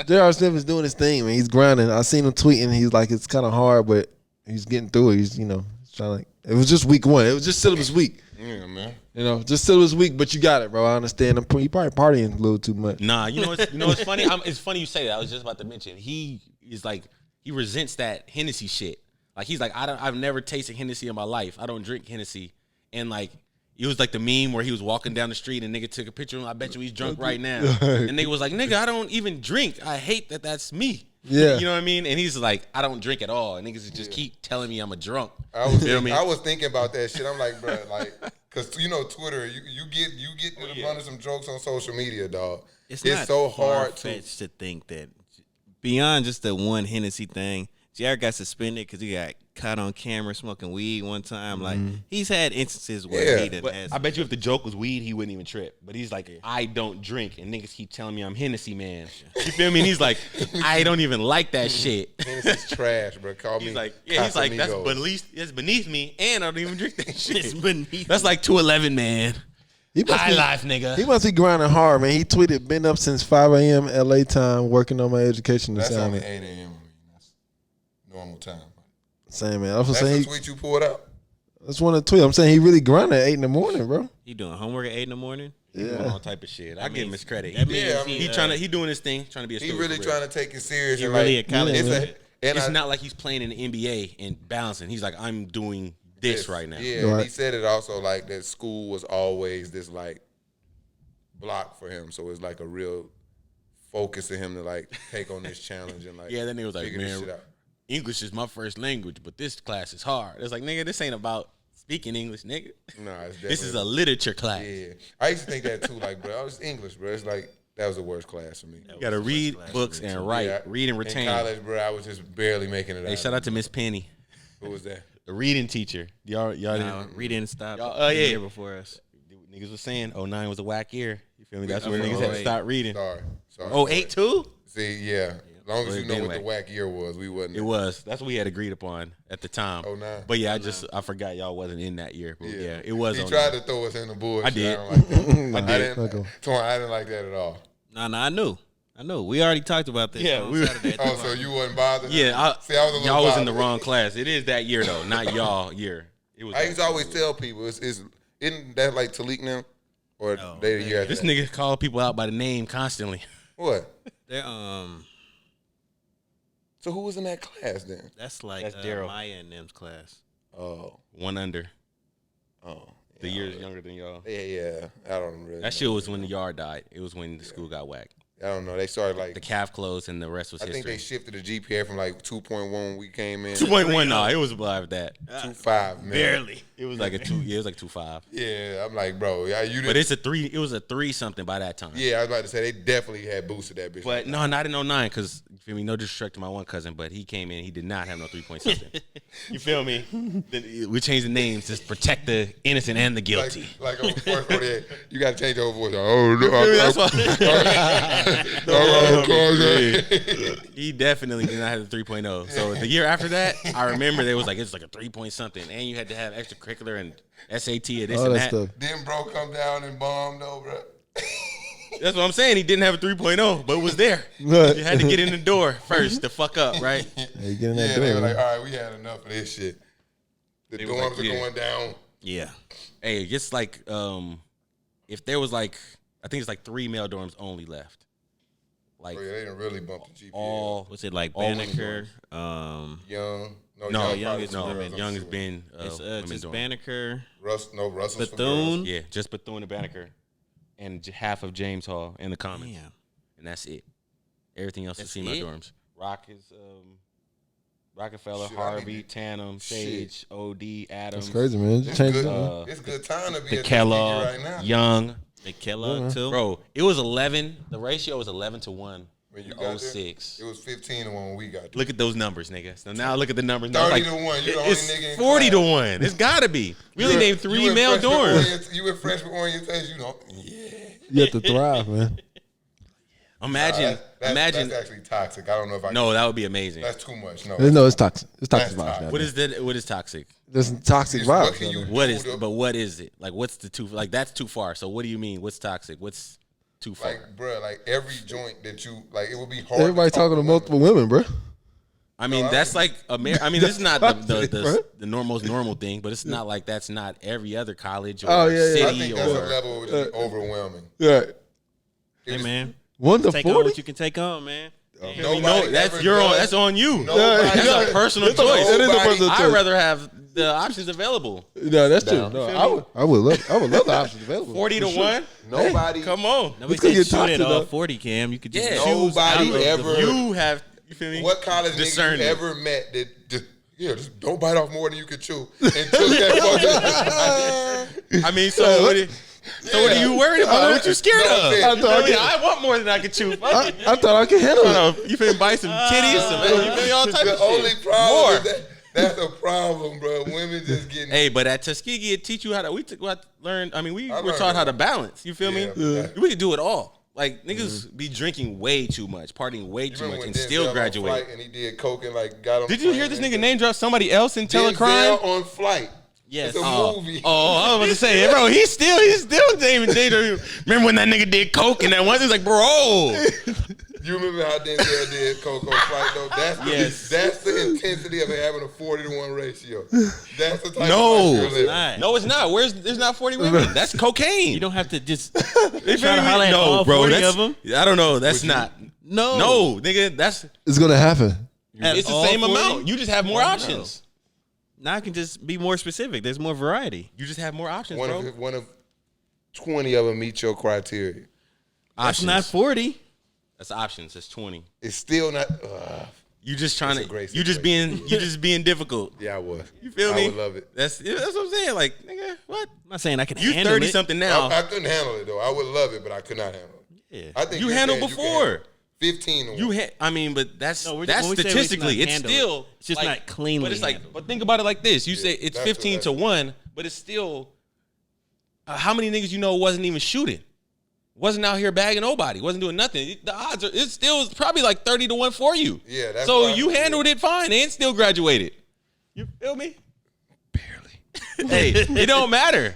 J.R. Smith is doing his thing, man. He's grinding. I seen him tweeting. He's like, it's kind of hard, but he's getting through it. He's, you know, he's trying to. It was just week 1. It was just syllabus week. Yeah, man. You know, just syllabus week. But you got it, bro. I understand. You probably partying a little too much. Nah, you know what's funny? It's funny you say that. I was just about to mention. He is like, he resents that Hennessy shit. Like, he's like, I've never tasted Hennessy in my life. I don't drink Hennessy. And like, it was like the meme where he was walking down the street and nigga took a picture of him. I bet you he's drunk right now. And nigga was like, nigga, I don't even drink. I hate that that's me. Yeah. You know what I mean? And he's like, I don't drink at all. And niggas just keep telling me I'm a drunk. I was You know what I mean? I was thinking about that shit. I'm like, bro, like, cause you know Twitter, you get to the run of some jokes on social media, dog. It's It's not so hard to. far-fetched to think that beyond just the one Hennessy thing, JR got suspended because he got caught on camera smoking weed one time. Like, he's had instances where Yeah. he done But has. I bet you if the joke was weed, he wouldn't even trip. But he's like, I don't drink. And niggas keep telling me I'm Hennessy, man. You feel me? And he's like, I don't even like that shit. Hennessy's trash, bro. Call me. He's like, yeah, he's like, that's Casamigos. beneath me, and I don't even drink that shit. It's beneath That's like 211, man. He must High be- life, nigga. He must be grinding hard, man. He tweeted, been up since 5 a.m. LA time, working on my education That's only assignment. 8 a.m. I mean, that's normal time. Same, man. I was That's saying the he, tweet you pulled out. that's one of the tweets. I'm saying he really grinding at 8 in the morning, bro. He doing homework at 8 in the morning. Doing Yeah. all type of shit. I give him his credit. That He, means Yeah, I mean, he doing his thing, trying to be a He student. really for real. trying to take it serious. He and really like, a college it's student. and It's I- not like he's playing in the NBA and balancing. He's like, I'm doing this right now. Yeah, and Right. he said it also like that school was always this like block for him. So it's like a real focus to him to like take on this challenge and like Yeah, then he was like, figure this man, shit out. English is my first language, but this class is hard. It's like, nigga, this ain't about speaking English, nigga. No, it's definitely. This is a literature class. Yeah, I used to think that too. Like, bro, I was English, bro. It's like that was the worst class for me. You gotta read books and write, Yeah, read and retain. In college, bro, I was just barely making it out. Hey, shout out to Miss Penny, Who was that? the reading teacher. Y'all No, didn't. we didn't stop. Y'all- the yeah. year before us. Niggas was saying 09 was a whack year. You feel me? That's where I'm niggas from had to 08. start reading. Sorry. Oh, 8 too? See, yeah. As long as you know what the Anyway. whack year was, we wasn't. It was. That's what we had agreed upon at the time. 09. But yeah, I forgot y'all wasn't in that year. But yeah, it was. He 09. tried to throw us in the bullshit. I did. I don't like that. I I did. didn't. I didn't like that at all. No, I knew. We already talked about this. Yeah, on we- Saturday at the Oh, bar. so you wasn't bothered? Yeah, See, I was a little y'all was in the bothered. wrong class. It is that year though, not y'all year. It was. I used to always tell people, isn't that like Talik now? Or they the year after This that? nigga call people out by the name constantly. What? They're, So who was in that class then? that's like That's Daryl. Maya and them's class. Oh. One under. Oh. The years younger than y'all. Yeah. I don't really know. That shit was when the yard died. It was when the school got whacked. I don't know. They started like The calf closed and the rest was I think history. they shifted the GPA from like 2.1 when we came in. 2.1, no, it was above that. 2.5, man. Barely. It was like a 2. Yeah, it was like 2.5. Yeah, I'm like, bro, yeah, you But didn't. it's a 3. It was a 3 something by that time. Yeah, I was about to say they definitely had boosted that bitch. But no, not in 09, because you feel me, no disrespect to my one cousin, but he came in, he did not have no 3 point something. You feel me? Then we changed the names to protect the innocent and the guilty. Like on first 48, you got to change your voice. Oh, no, That's why. okay. He definitely did not have the 3.0. So the year after that, I remember there was like, it's like a 3 point something, and you had to have extracurricular and SAT and this All and that that. stuff. Then bro come down and bomb though, bro. That's what I'm saying. He didn't have a 3.0, but it was there. Right. You had to get in the door first to fuck up, right? Hey, get in that Yeah, door. they were man. like, all right, we had enough of this shit. The They was dorms like, are yeah. going down. Yeah. Hey, it's like if there was like, I think it's like 3 male dorms only left. Like Oh yeah, they didn't really bump the GPA. all What's it like? All women Banneker. Young. no, Young probably is some no, girls, I'm Young has sure. been It's women's just dorm. Banneker. Russell's for Bethune. girls. Yeah, just Bethune and Banneker, and half of James Hall in the Commons, Damn. and that's it. Everything else is That's female it? dorms. Rock is Rockefeller, Shit, I Harvey, need Tanum, Sage, OD, Adams. That's crazy, man. It's Change good. it up. It's good time to be The at Kellogg, right now. Young, The Kellogg too. bro. It was 11. The ratio was 11 to 1. When you in got there, 06. it was 15 to 1 when we got there. Look at those numbers, nigga. So now look at the numbers. Now 30 it's like, to 1. You the only it's nigga in 40 to class. 1. It's gotta be. We only You named in- 3 you in male freshman dorms. You in freshman orientation, you know. Yeah. You have to thrive, man. Imagine, imagine. That's actually toxic. I don't know if I. No, that would be amazing. That's too much. No. No, it's toxic. It's toxic That's vibes. toxic. down What there. is that? What is toxic? There's toxic What vibes. can down you there. What do is? to- But what is it? Like, what's the too? Like, that's too far. So, what do you mean? What's toxic? What's too far? Like, bruh, like every joint that you like, it would be hard. Everybody talking to multiple women, bro. I mean, I that's like I mean, this is not Toxic, bro. the most normal thing, but it's not like that's not every other college or Oh, yeah, yeah. city I think that's a or. level which is overwhelming. Yeah. Hey man, 1 to take on 40. what you can take on, man. Nobody No, that's ever your own. does- That's on you. Nobody That's does- a personal That choice. is a Nobody- personal I'd choice. rather have the options available. No, that's true. Down. No, Feel I me? would. I would love the options available. 40 to For sure. 1. Nobody. Come on. Nobody It's gonna said get shoot toxic, at all though. 40, Cam. You could just Yeah. choose out Nobody of the- ever- You have. You feel me? What college nigga Discernment. you ever met that just just don't bite off more than you could chew and took that fucking. I mean, so what are you worried about? What you scared No, of? I'm saying- I thought I could- I want more than I could chew. Fuck it. I thought I could handle I it. don't know. You finna buy some titties, some you feel me? All type The of shit. only problem More. is that's a problem, bro. Women just getting. Hey, but at Tuskegee, it teach you how to. We learned. I mean, we I were learned taught how a to lot. balance. You feel me? Yeah. We could do it all. Like niggas be drinking way too much, partying way too Remember much, when and Denzel still on graduate. Flight and he did coke and like got on. Did you hear this nigga name drop somebody else and tell a crime? Denzel on Flight. Yes. It's a movie. Oh, I was about to say, bro, he's still naming danger. Remember when that nigga did coke and that one? He's like, bro. You remember how Denzel did coke on Flight though? That's the intensity of it having a 40 to 1 ratio. That's the type No. of life you're living. Not. No, it's not. There's not 40 women. That's cocaine. You don't have to just You try feel to me? holler at all bro, 40 that's, of them. I don't know. That's not. No. No, nigga, that's It's gonna happen. At it's the all same 40? amount. You just have more options. Now I can just be more specific. There's more variety. You just have more options, One bro. of 20 of them meet your criteria. That's Options. not 40. That's options. That's 20. It's still not. You just trying It's a to. great You just being difficult. Yeah, I was. You feel me? I would love it. That's what I'm saying. Like, nigga, what? I'm not saying I can You handle 30 it. something now. I couldn't handle it though. I would love it, but I could not handle it. Yeah. I think You you're handled saying you can before. handle 15 to 1. I mean, but that's No, when that's we say it's statistically, not it's handled, still it's just like, not cleanly But it's like, handled. but think about it like this: you say it's that's 15 what to 1, but it's still how many niggas you know wasn't even shooting, wasn't out here bagging nobody, wasn't doing nothing. The odds are it's still probably like 30 to 1 for you. Yeah, that's so why- you handled it fine and still graduated. You feel me? Barely. Hey, it don't matter.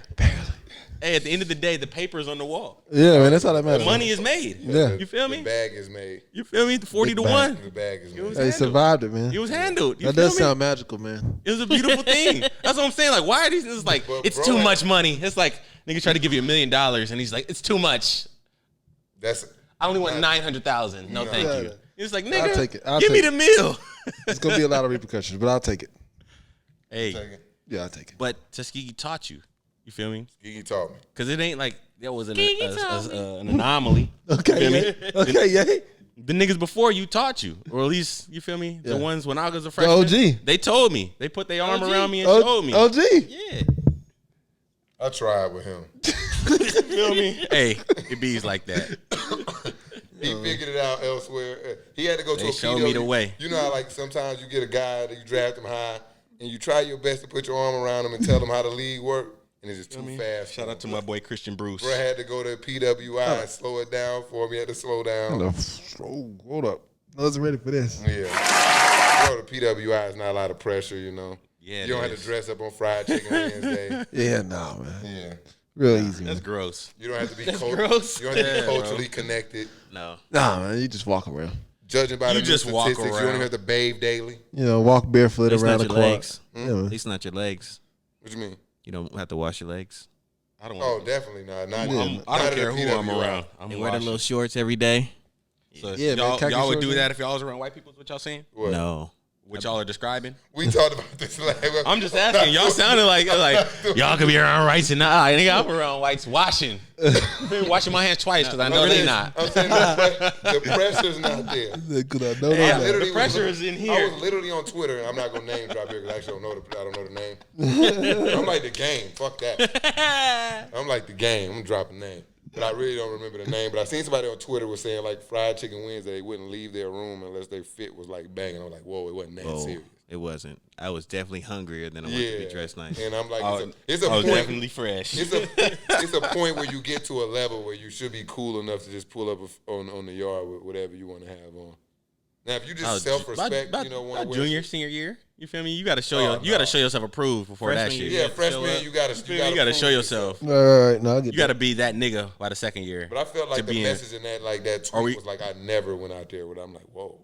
Hey, at the end of the day, the paper's on the wall. Yeah, man, that's all that The matters. money is made. Yeah. You feel The me? bag is made. You feel me? 40 to Big bag. 1. The bag is made. They survived it, man. It was handled. You That feel does me? sound magical, man. It was a beautiful thing. That's what I'm saying. Like, why are these? It's like But it's bro, too like- much money. It's like nigga try to give you $1 million, and he's like, it's too much. That's I only want 900,000. No, thank Yeah. you. It's like nigga, take it. I'll give me take the meal. It's gonna be a lot of repercussions, but I'll take it. Hey, second. Yeah, I'll take it. but Tuskegee taught you. You feel me? Gigi taught me. Because it ain't like that was an anomaly. Okay, Feel me? yeah. Okay, yeah. The niggas before you taught you, or at least you feel me. Yeah. The ones when I was a freshman, OG. they told me. They put their arm OG. around me and showed me. OG. Yeah, I tried with him. feel me? Hey, it bees like that. He figured it out elsewhere. He had to go to They a showed PW. me the way. You know how like sometimes you get a guy that you draft him high and you try your best to put your arm around him and tell him how the league work, and it's just too fast. Shout out to my boy Christian Bruce. Bro had to go to PWI and slow it down for me. Had to slow down. Oh, hold up. I wasn't ready for this. Yeah. Bro, the PWI is not a lot of pressure, you know. Yeah, You don't it have to is. dress up on Fried Chicken Wednesday. Yeah, no, man. Yeah. Real easy. That's Man. gross. You don't have to be gross. You don't have to be Yeah, bro. culturally connected. No. Nah, man, you just walk around. Judging by You the just new walk statistics, you don't around. even have to bathe daily. You know, walk barefoot It's around not the your clock. legs. Yeah, At man. least not your legs. What you mean? You don't have to wash your legs. I don't Oh, want. definitely not. Not I not don't at care the who I'm PWI. around. I'm And wear the washing. little shorts every day. So Yeah, man, y'all, khaki y'all would shorts, do man. that if y'all was around white people. Is what y'all saying? What? No. What y'all are describing? We talked about this last. I'm just asking. Y'all sounded like y'all could be around whites and not. Nigga, I'm around whites washing. Washing my hands twice because I know they not. I'm saying the pressure's not there. Good, I know Hey, that. Literally the pressure was- is in I here. was literally on Twitter, and I'm not gonna name drop here because I actually don't know the name. I'm like the game. Fuck that. I'm like the game. I'm dropping name, but I really don't remember the name. But I seen somebody on Twitter was saying like Fried Chicken Wednesday, they wouldn't leave their room unless their fit was like banging. I was like, whoa, it wasn't that Oh, serious. it wasn't. I was definitely hungrier than I wanted to be dressed nice. And I'm like, I it's a was point. definitely fresh. It's a point where you get to a level where you should be cool enough to just pull up on the yard with whatever you want to have on. Now, if you just self-respect, About you know, about want junior, senior year. You feel me? You got to show Oh, you got to no. show yourself approved before that Freshman shit. year. Yeah, show freshman, up. you gotta show prove yourself. Right, no, I get You got to be that nigga by the second year. But I felt like to the be in- message in that tweet was like I never went out there with. I'm like, whoa,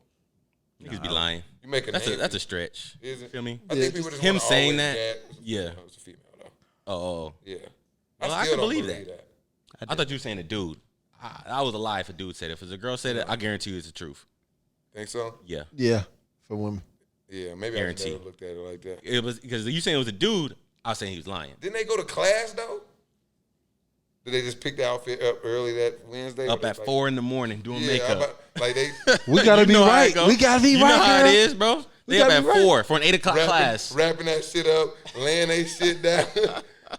Niggas be lying. you make a That's name. a stretch. Is it? Feel me? I think people just him wanna saying always that. Yeah, Yeah. it's a female though. Oh, Yeah, Well, I still can don't believe that. I thought you were saying a dude. I was a lie if a dude said it. If it's a girl said it, I guarantee you it's the truth. Think so? Yeah. Yeah, for women. Yeah, maybe Guarantee. I should have looked at it like that. It was because you saying it was a dude. I was saying he was lying. Didn't they go to class though? Did they just pick the outfit up early that Wednesday? Up at 4 in the morning doing makeup. Like they We gotta be know how it right. go. We gotta be You right. know how girl. it is, bro. We They up gotta at be right. 4 for an 8 o'clock class. wrapping that shit up, laying they shit down,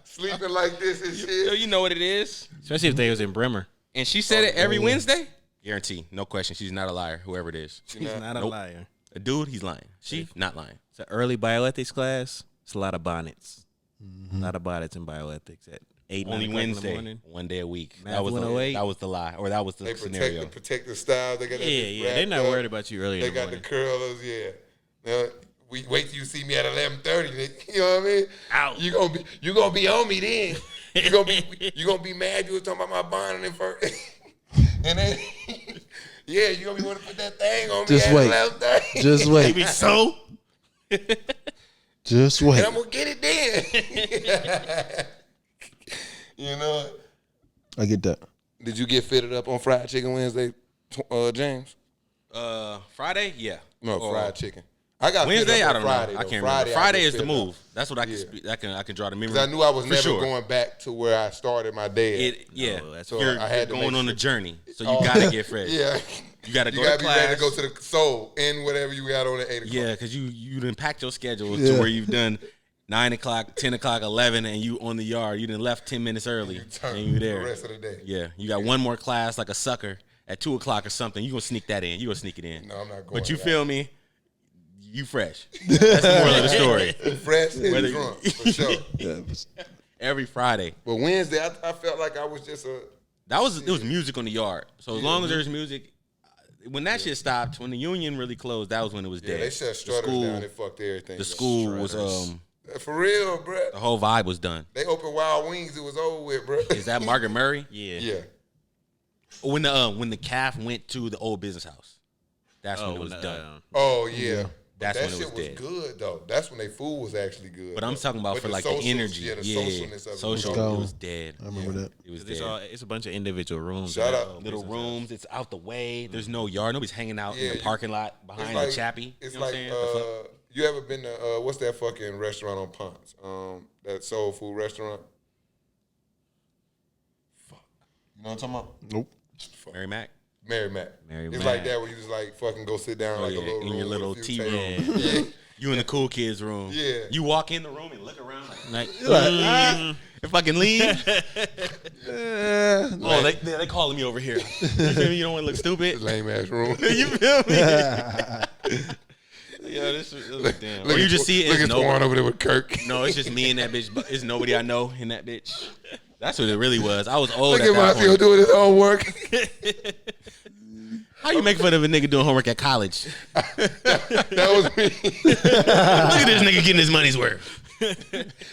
sleeping like this and shit. You know what it is. Especially if they was in Bremer. And she said it every Wednesday. Guarantee, no question. She's not a liar. Whoever it is, He's not a Nope. liar. a dude, he's lying. She not lying. It's an early bioethics class. It's a lot of bonnets. A lot of bonnets in bioethics at 8, 9 Only o'clock in the Wednesday, morning. one day a week. Math That was 108. the lie, or that was the They scenario. protect the style. They got that Yeah, bitch yeah. They're wrapped not up. worried about you early They in the got the morning. curlers, yeah. Now, we wait till you see me at 11:30. You know what I mean? Out. You gonna be on me then. You gonna be mad you was talking about my bonnet at first. And then yeah, you gonna be wanting to put that thing on Just me wait. at 11:30. Just wait. Maybe so. Just wait. And I'm gonna get it then. You know. I get that. Did you get fitted up on Fried Chicken Wednesday, James? Friday, yeah. No, Or- fried chicken. I got Wednesday, up I don't Friday, know. I though. can't Friday, remember. Friday I is the get fit up. move. That's what I can speak. I can draw the memory. Because I knew I was For never sure. going back to where I started my day. At. So I had to going make on a sure- journey. So you gotta get fresh. Yeah. You gotta go You gotta to be class. ready to go to the soul in whatever you got on at 8 o'clock. Yeah, because you done packed your schedule to where you've done 9 o'clock, 10 o'clock, 11, and you on the yard. You done left 10 minutes early, Turn and you there. the rest of the day. Yeah, you got one more class like a sucker at 2 o'clock or something. You gonna sneak that in. You gonna sneak it in. No, I'm not going. But you to feel me? You fresh. That's the moral of the story. fresh and drunk for sure. Every Friday. But Wednesday, I felt like I was just a. It was music on the yard. So as long as there's music, when that shit stopped, when the union really closed, that was when it was Yeah, dead. they shut strutters down and fucked everything. The school was For real, bro. the whole vibe was done. They opened Wild Wings. It was over with, bro. Is that Margaret Murray? Yeah. When the calf went to the old business house, that's when it was done. Oh yeah. That's that when it shit was dead. good though. That's when they food was actually good. But I'm talking about for like the energy. Yeah, the socialness of it. Social. was gone. It was dead. I remember that. It was It's, dead. it's a bunch of individual rooms. Shout in out. that Little business house. rooms. It's out the way. There's no yard. Nobody's hanging out in Yeah, the parking lot behind the chappy. It's You know like what I'm saying? The fuck? you ever been to what's that fucking restaurant on Ponce? That soul food restaurant. Fuck. You know what I'm talking about? Nope. Mary Mac. Mary Mac. Mary It's Mac. like that where you just like fucking go sit down Oh, like yeah, a little in room your with little a few tea tables. room. Yeah. You in the cool kids room. Yeah. You walk in the room and look around like, Like, if I can leave. Oh, they calling me over here. You feel me? You don't want to look stupid. Lame ass room. You feel me? Yeah, this was damn. Or you just see it Look as at nobody. Twan over there with Kirk. No, it's just me and that bitch. But it's nobody I know in that bitch. That's what it really was. I was old Look at at that Monty point. doing his own work. How you make fun of a nigga doing homework at college? That was me. Look at this nigga getting his money's worth.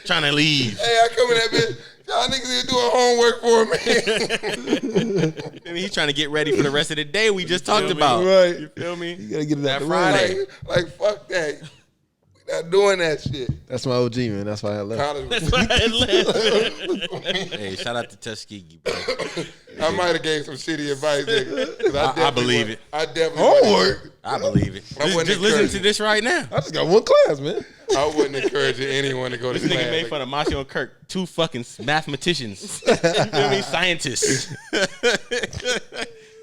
Trying to leave. Hey, I come in that bitch. Y'all niggas here doing homework for me. I mean, he's trying to get ready for the rest of the day we just talked about. Right. You feel me? You gotta get it That out the Friday. way. like fuck that. We not doing that shit. That's my OG, man. That's why I left. College was Hey, shout out to Tuskegee, bro. I might have gave some shitty advice, nigga. 'Cause I definitely believe wa- it. I definitely Homework? I believe it. I wasn't Just listen to encouraging. this right now. I just got one class, man. I wouldn't encourage anyone to go to This class. nigga made fun of Marcio and Kirk, two fucking mathematicians. You feel me? Scientists.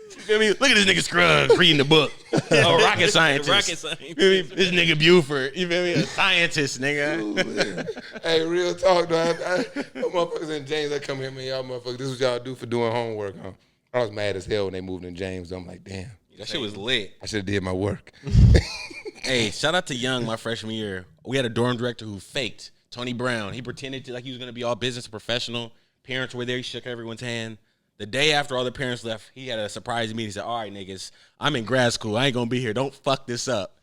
You feel me? Look at this nigga Scruggs reading the book. Oh, rocket scientist. Rocket scientist. You feel me? This nigga Buford. You feel me? A scientist, nigga. Hey, real talk, though. Motherfuckers in James, they come here, man, y'all motherfuckers, this is what y'all do for doing homework, huh? I was mad as hell when they moved in James. I'm like, damn, That shit was lit. I should have did my work. Hey, shout out to Young, my freshman year. We had a dorm director who faked Tony Brown. He pretended to like he was gonna be all business and professional. Parents were there. He shook everyone's hand. The day after all the parents left, he had a surprise meeting. He said, "All right, niggas, I'm in grad school. I ain't gonna be here. Don't fuck this up."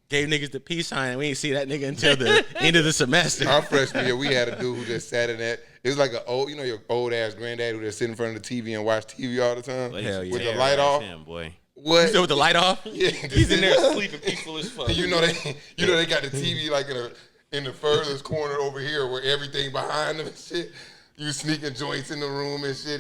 Gave niggas the peace sign. We ain't see that nigga until the end of the semester. Our freshman year, we had a dude who just sat in that. It was like an old, your old ass granddad who just sit in front of the TV and watch TV all the time Hell yeah. with the light off. Him, boy. What? You still with the light off? Yeah, He's in there sleeping peaceful as fuck. You know they got the TV like in the furthest corner over here where everything behind them and shit. You sneaking joints in the room and shit.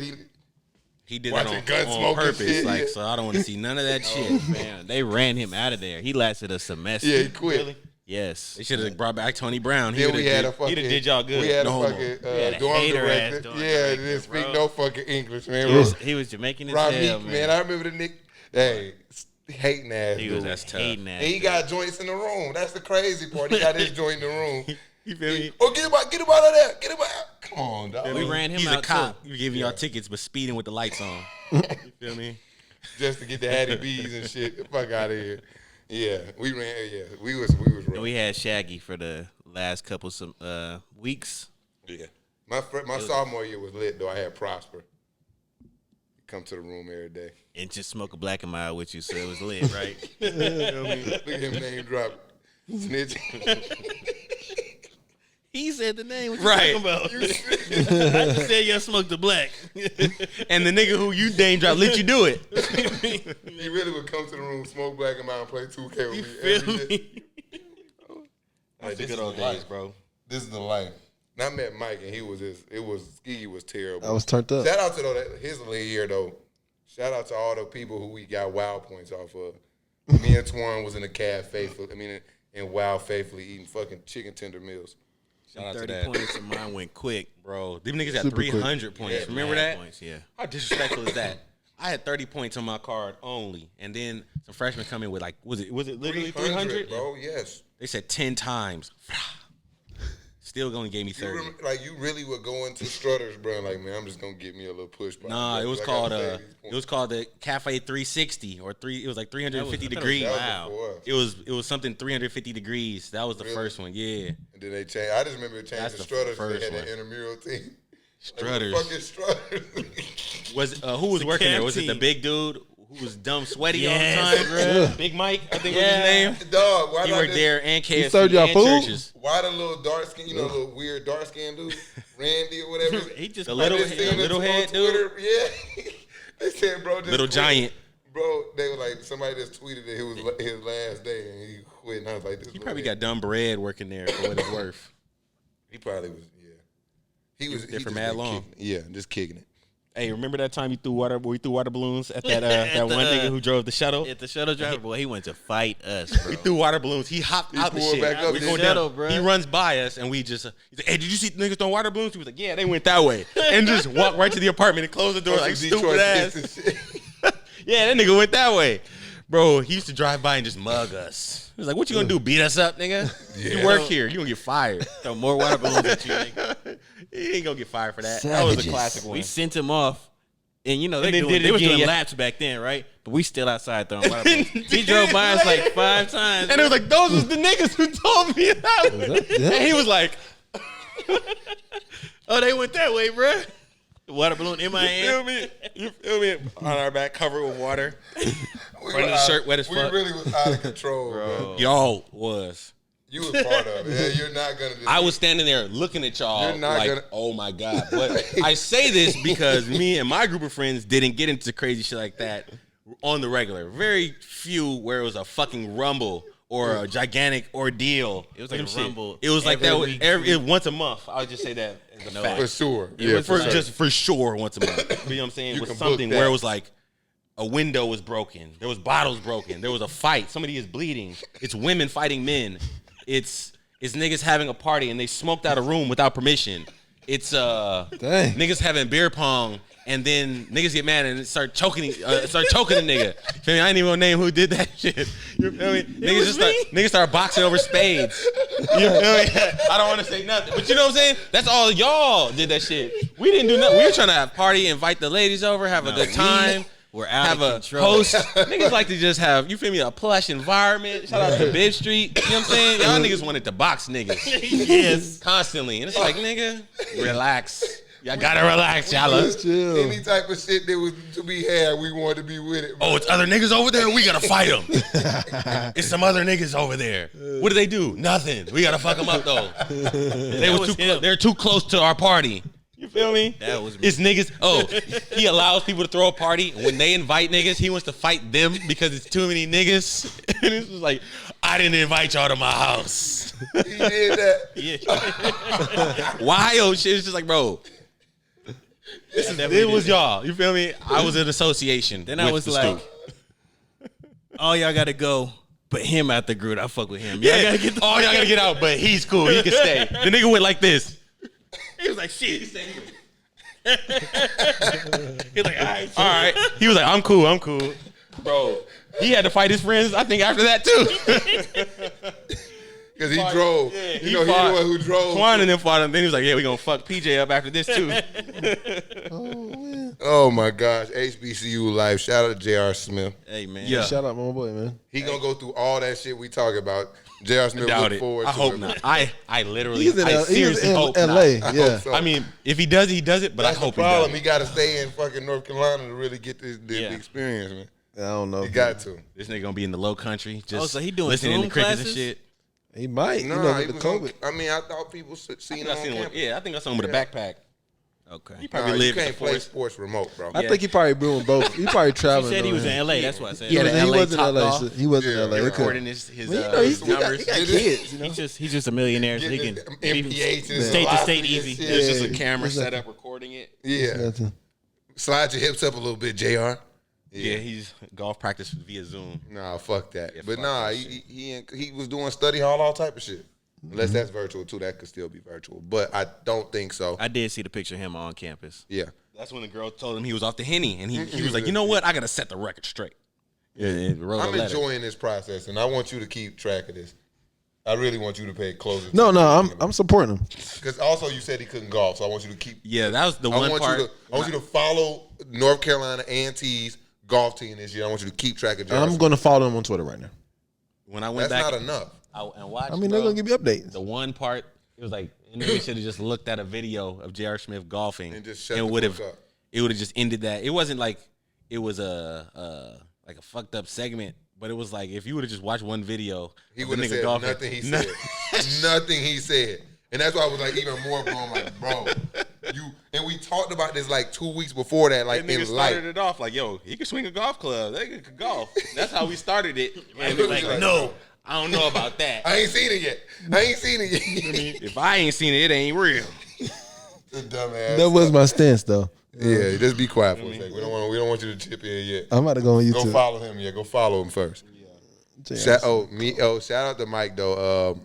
He did that Watching gun on smoke and purpose, shit, like yeah. so. I don't want to see none of that shit. Man, they ran him out of there. He lasted a semester. Yeah, he quit. Really? Yes. They should have brought back Tony Brown. Then we had a fucking. He'd have did y'all good. We had No a homo. fucking had a dorm hater-ass director. dorm Yeah, director, didn't speak bro. no fucking English, man. He was Jamaican as Rob hell, Meek, man. I remember the Nick. Hey, hating ass He dude. was That's tough. hating that. And he got joints in the room. That's the crazy part. He got his joint in the room. You feel me? Oh, get him out of there. Get him out. Come on, dog. We ran him He's out a cop. too. You giving y'all tickets, but speeding with the lights on. You feel me? Just to get the Hattie B's and shit. The fuck out of here. Yeah, we ran. Yeah, we was And rough. we had Shaggy for the last couple weeks. Yeah, my sophomore year was lit though. I had Prosper. Come to the room every day. And just smoke a black and mild with you, so it was lit, right? Look at him name drop. Snitch. He said the name. What Right. you talking about? I just said y'all smoked the black. And the nigga who you name drop let you do it. He really would come to the room, smoke black and mild, and play 2K with You me feel every day. me? Like, the this good is old life. days, bro. This is the life. And I met Mike, and Ski was terrible. I was turned up. Shout out to his little year though. Shout out to all the people who we got wild points off of. Me and Twan was in a cafe. and Wild Faithfully eating fucking chicken tender meals. Shout out to 30 that. points and mine went quick. Bro, them niggas got Super quick. 300 points. Yeah, Remember mad that? Points, yeah. How disrespectful is that? I had 30 points on my card only, and then some freshmen come in with like, was it literally 300? bro? Yes. They said 10 times. Still only gave me You 30. remember, like you really would go into Strutters, bro. Like, man, I'm just gonna get me a little push. Nah, it was called the Cafe 360 or it was like 350 degrees. Wow. It was something 350 degrees. That was the first one, yeah. And then they changed. I just remember it changed That's to the Strutters. first They had one. that intramural team. Strutters. Like, fucking Strutters. Was who was working there? Was it the big dude who was dumb sweaty all the Yes, time? bro. Big Mike, I think was his name. Dog, why He not worked this- there and KFC served y'all and food? churches. Why the little dark skin, little weird dark skin dude, Randy or whatever? He just The I little just seen it on head dude, Twitter. Yeah. They said, bro, just little quit. giant. Bro, they were like, somebody just tweeted that it was his last day and he quit. And I was like, this He probably got dumb bread working there for what it's worth. He probably was, yeah. He was there for just mad been long. kicking it. Yeah, just kicking it. Hey, remember that time we threw water balloons at that one nigga who drove the shuttle? At the shuttle driver, boy, he went to fight us, bro. We threw water balloons. He hopped out the pulled shit. back up, We didn't going he? down. Shuttle, bro. He runs by us, and we just he's like, "Hey, did you see niggas throwing water balloons?" He was like, "Yeah, they went that way," and just walked right to the apartment and closed the door like Some Detroit stupid ass. Pistons shit. Yeah, that nigga went that way, bro. He used to drive by and just mug us. He was like, "What you gonna do? Beat us up, nigga? Yeah. You work here. You gonna get fired." Throw more water balloons at you, nigga. He ain't gonna get fired for that. That was a Savages. classic one. We sent him off. And you know, And then did it they were again, doing yeah. laps back then, right? But we still outside throwing water balloons. He drove by us like 5 times. And it was like, those was the niggas who told me that. that- yeah. And he was like, Oh, they went that way, bro. The water balloon in my you feel hand. me? You feel me? On our back, covered with water. We Front of the shirt wet as we fuck. really was out of control, bro. Y'all was. You was part of it. Yeah, you're not gonna. I was standing there looking at y'all You're not like, gonna- oh my God. But I say this because me and my group of friends didn't get into crazy shit like that on the regular. Very few where it was a fucking rumble or a gigantic ordeal. It was like a Them shit. rumble It was like every that week. once a month. I would just say that as a fact. for sure. Yeah, Yeah, for sure. just for sure once a month. You know what I'm saying? You With can book something that. where it was like a window was broken. There was bottles broken. There was a fight. Somebody is bleeding. It's women fighting men. It's niggas having a party and they smoked out a room without permission. It's Dang. niggas having beer pong and then niggas get mad and start choking the nigga. Feel me? I ain't even gonna name who did that shit. You feel me? Niggas start boxing over spades. You feel me? I don't want to say nothing, but you know what I'm saying? That's all y'all did that shit. We didn't do nothing. We were trying to have a party, invite the ladies over, have a good time. We're out Have of a control. host. Niggas like to just have, you feel me, a plush environment. Shout out to Bibb Street. You know what I'm saying? Y'all niggas wanted to box niggas Yes. constantly. And it's like, nigga, relax. Y'all gotta relax, y'all. Just chill. Any type of shit that was to be had, we wanted to be with it. Bro. Oh, it's other niggas over there? We gotta fight them. It's some other niggas over there. What do they do? Nothing. We gotta fuck them up, though. They're too close to our party. You feel me? That was me. It's niggas. Oh, he allows people to throw a party. When they invite niggas, he wants to fight them because it's too many niggas. And it's just like, I didn't invite y'all to my house. He did that. Yeah. Wild shit. It's just like, bro, it was y'all. You feel me? I was an association. Then I with was the like, stoop. oh, y'all got to go. But him out the group, I fuck with him. Y'all Yeah, gotta get the y'all gotta get out, but he's cool. He can stay. The nigga went like this. He was like, shit. He was like, all right. He was like, I'm cool. Bro, he had to fight his friends, I think, after that, too. Because he drove. Yeah, he the one who drove. Twan and them fought him. Then he was like, yeah, we gonna fuck PJ up after this, too. Oh, my gosh. HBCU life. Shout out to J.R. Smith. Hey, man. Yeah. Shout out my boy, man. He going to go through all that shit we talk about. J.R. Smith Doubt look it. forward I to hope it. not. I literally, He's in, I he's seriously in hope LA. not. Yeah. hope so. I mean, if he does it, but That's I hope the problem. he He does. got to stay in fucking North Carolina to really get the Yeah. experience, man. I don't know. He got to. This nigga gonna be in the low country, just so he doing listening to Zoom crickets classes? and shit. He might. No, you know, he with the was on, COVID. I mean, I thought people seen him on campus. I think I saw him with a backpack. Okay. He probably Nah, you lived in can't the play forest. sports remote, bro. I think he probably doing both. He probably He traveling. said he though, was man. in LA. That's why I said He had that. an He LA wasn't in Top LA. Golf. So he wasn't Yeah, in LA. yeah. They couldn't. Recording his Well, you know, his he got numbers. kids. You know? He's just a millionaire, so he can MPH and state to state easy. There's just a Yeah. camera It's set like- up recording it. Yeah. Slide your hips up a little bit, JR. Yeah, he's golf practice via Zoom. Nah, fuck that. Yeah, but fuck nah, that he was doing study hall, all type of shit. Unless that's virtual too, that could still be virtual. But I don't think so. I did see the picture of him on campus. Yeah. That's when the girl told him he was off the Henny, and he was like, you know what? I got to set the record straight. Yeah, wrote a I'm letter. enjoying this process, and I want you to keep track of this. I really want you to pay close attention. No, I'm supporting him. Because also you said he couldn't golf, so I want you to keep. Yeah, that was the one part. I want you to follow North Carolina A&T's golf team this year. I want you to keep track of. I'm going to follow him on Twitter right now. When I went That's back not enough. and watched, I mean, they're going to give you updates. the one part, it was like, and we should have just looked at a video of J.R. Smith golfing, And just shut the would have fuck up. it would have just ended that. It wasn't like it was like a fucked up segment, but it was like if you would have just watched one video, He of the would have nigga said golfing, nothing he said. Nothing he said. And that's why I was like even more blown, like, bro, and we talked about this like 2 weeks before that, like That nigga in started life. it off like, yo, he can swing a golf club. That nigga could golf. That's how we started it. And was it's like, like, no, I don't know about that. I ain't seen it yet. If I ain't seen it, it ain't real. The dumbass. That was my stance, though. Yeah, just be quiet for a second. We don't want you to chip in yet. I'm about to go on Go YouTube. follow him. Yeah, go follow him first. Shout out to Mike though.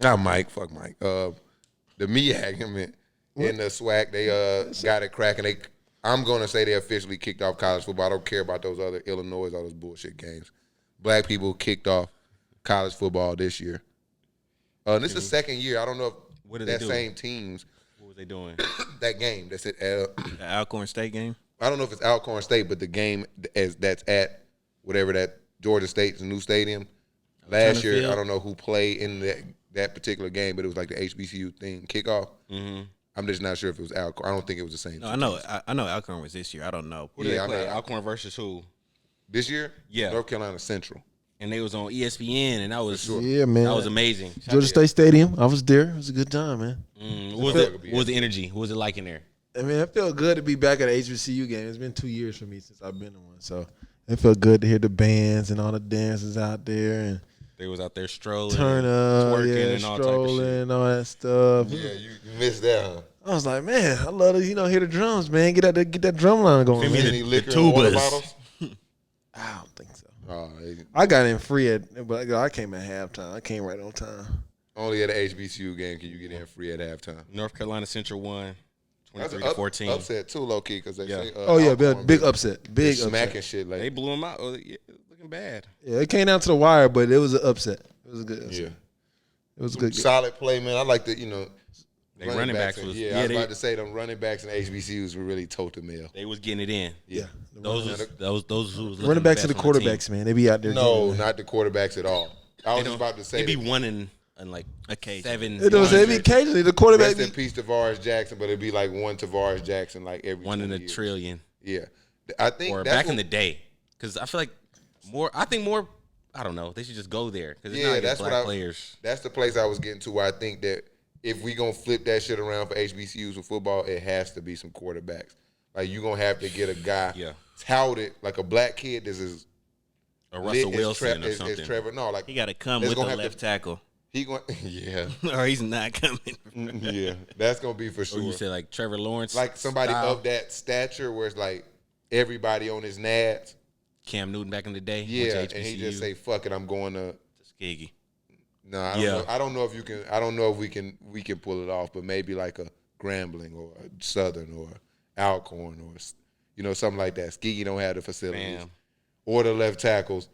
Not Mike. Fuck Mike. The MEAG him in the SWAC. They got it cracking. I'm gonna say they officially kicked off college football. I don't care about those other Illinois, all those bullshit games. Black people kicked off college football this year. This is the second year. I don't know What if did they that do? same teams What was they doing? that game that's at. The Alcorn State game. I don't know if it's Alcorn State, but the game that's at whatever that Georgia State's new stadium. Last year, Field? I don't know who played in that particular game, but it was like the HBCU thing kickoff. Mm-hmm. I'm just not sure if it was Alcorn. I don't think it was the same. No, I know. I know Alcorn was this year. I don't know. Who did Yeah, they I play? know. Alcorn versus who? This year, Yeah. North Carolina Central. And they was on ESPN, and that was Yeah, man. that was amazing. Georgia State Stadium. I was there. It was a good time, man. What was the energy? What was it like in there? I mean, it felt good to be back at an HBCU game. It's been 2 years for me since I've been to one, so it felt good to hear the bands and all the dancers out there and They was out there strolling, turn up, twerking, yeah, and all type of strolling, shit. and all that stuff. Yeah, you missed that, huh? I was like, man, I love to hear the drums, man. Get that drum line going. Feel me? Man. Any liquor and water tubas. bottles? I don't think so. They- I got in free but I came at halftime. I came right on time. only at an HBCU game can you get in free at halftime. North Carolina Central won, That's 23-14. upset too, low key, because they Yeah. say. Oh yeah, Alcorn big been upset, big smacking upset. shit like. They blew them out. Oh, yeah, looking bad. Yeah, it came down to the wire, but it was an upset. It was a good. Upset. Yeah. It was a good. Solid play, man. I like the They running backs and- was I was they, about to say them running backs and HBCUs were really tote the mail. they was getting it in. Yeah. Those who was looking Running backs the and the best on team. quarterbacks, man. They be out there. No, getting it. not the quarterbacks at all. I was They just about to say They be that. one in like Occasionally. 7. It was every occasionally the quarterback. Rest in peace, Tavares Jackson, but it'd be like one Tavares Jackson like every one in 20 a years. trillion. Yeah, I think Or that's back in what- the day, because I feel like more. I think more. I don't know. They should just go there because it's Yeah, not that's black what players. That's the place I was getting to. Where I think that if we gonna flip that shit around for HBCUs with football, it has to be some quarterbacks. Like you gonna have to get a guy Yeah. touted like a black kid. This is Or Russell lit Wilson or as something. Trevor. No, like He got to come It's with the gonna have left to- tackle, he going. Yeah, or he's not coming. yeah, that's gonna be for Or sure. you said like Trevor Lawrence, Like somebody style. of that stature, where it's like everybody on his nads. Cam Newton back in the day. went Yeah, to and he HBCU. just say, "Fuck it, I'm going to." Skiggy. No, I don't Yeah. know. I don't know if you can. I don't know if we can pull it off, but maybe like a Grambling or a Southern or Alcorn or something like that. Skiggy don't have the facilities Bam. or the left tackles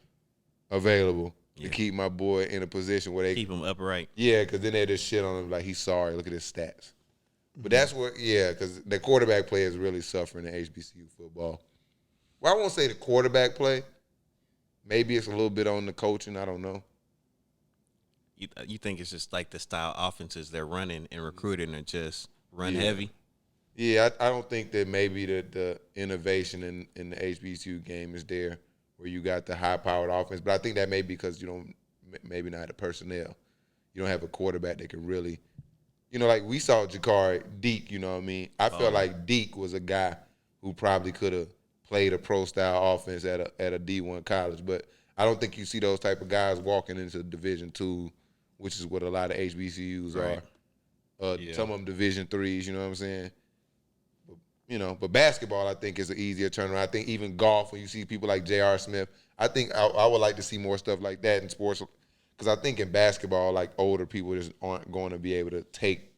available to keep my boy in a position where they Keep him upright. yeah, because then they just shit on him like he's sorry. Look at his stats. But that's what because the quarterback play is really suffering in HBCU football. Well, I won't say the quarterback play. Maybe it's a little bit on the coaching. I don't know. You think it's just like the style offenses they're running and recruiting are just run Yeah. heavy? Yeah, I don't think that maybe the innovation in the HBCU game is there where you got the high-powered offense. But I think that may be because you don't maybe not the personnel. You don't have a quarterback that can really, like we saw Jakari Deke, you know what I mean? I felt like Deke was a guy who probably could have played a pro-style offense at a D1 college. But I don't think you see those type of guys walking into Division II, which is what a lot of HBCUs Right. are. Some of them Division IIIs, you know what I'm saying? but basketball, I think, is an easier turnaround. I think even golf, when you see people like J.R. Smith, I think I would like to see more stuff like that in sports. Because I think in basketball, like, older people just aren't going to be able to take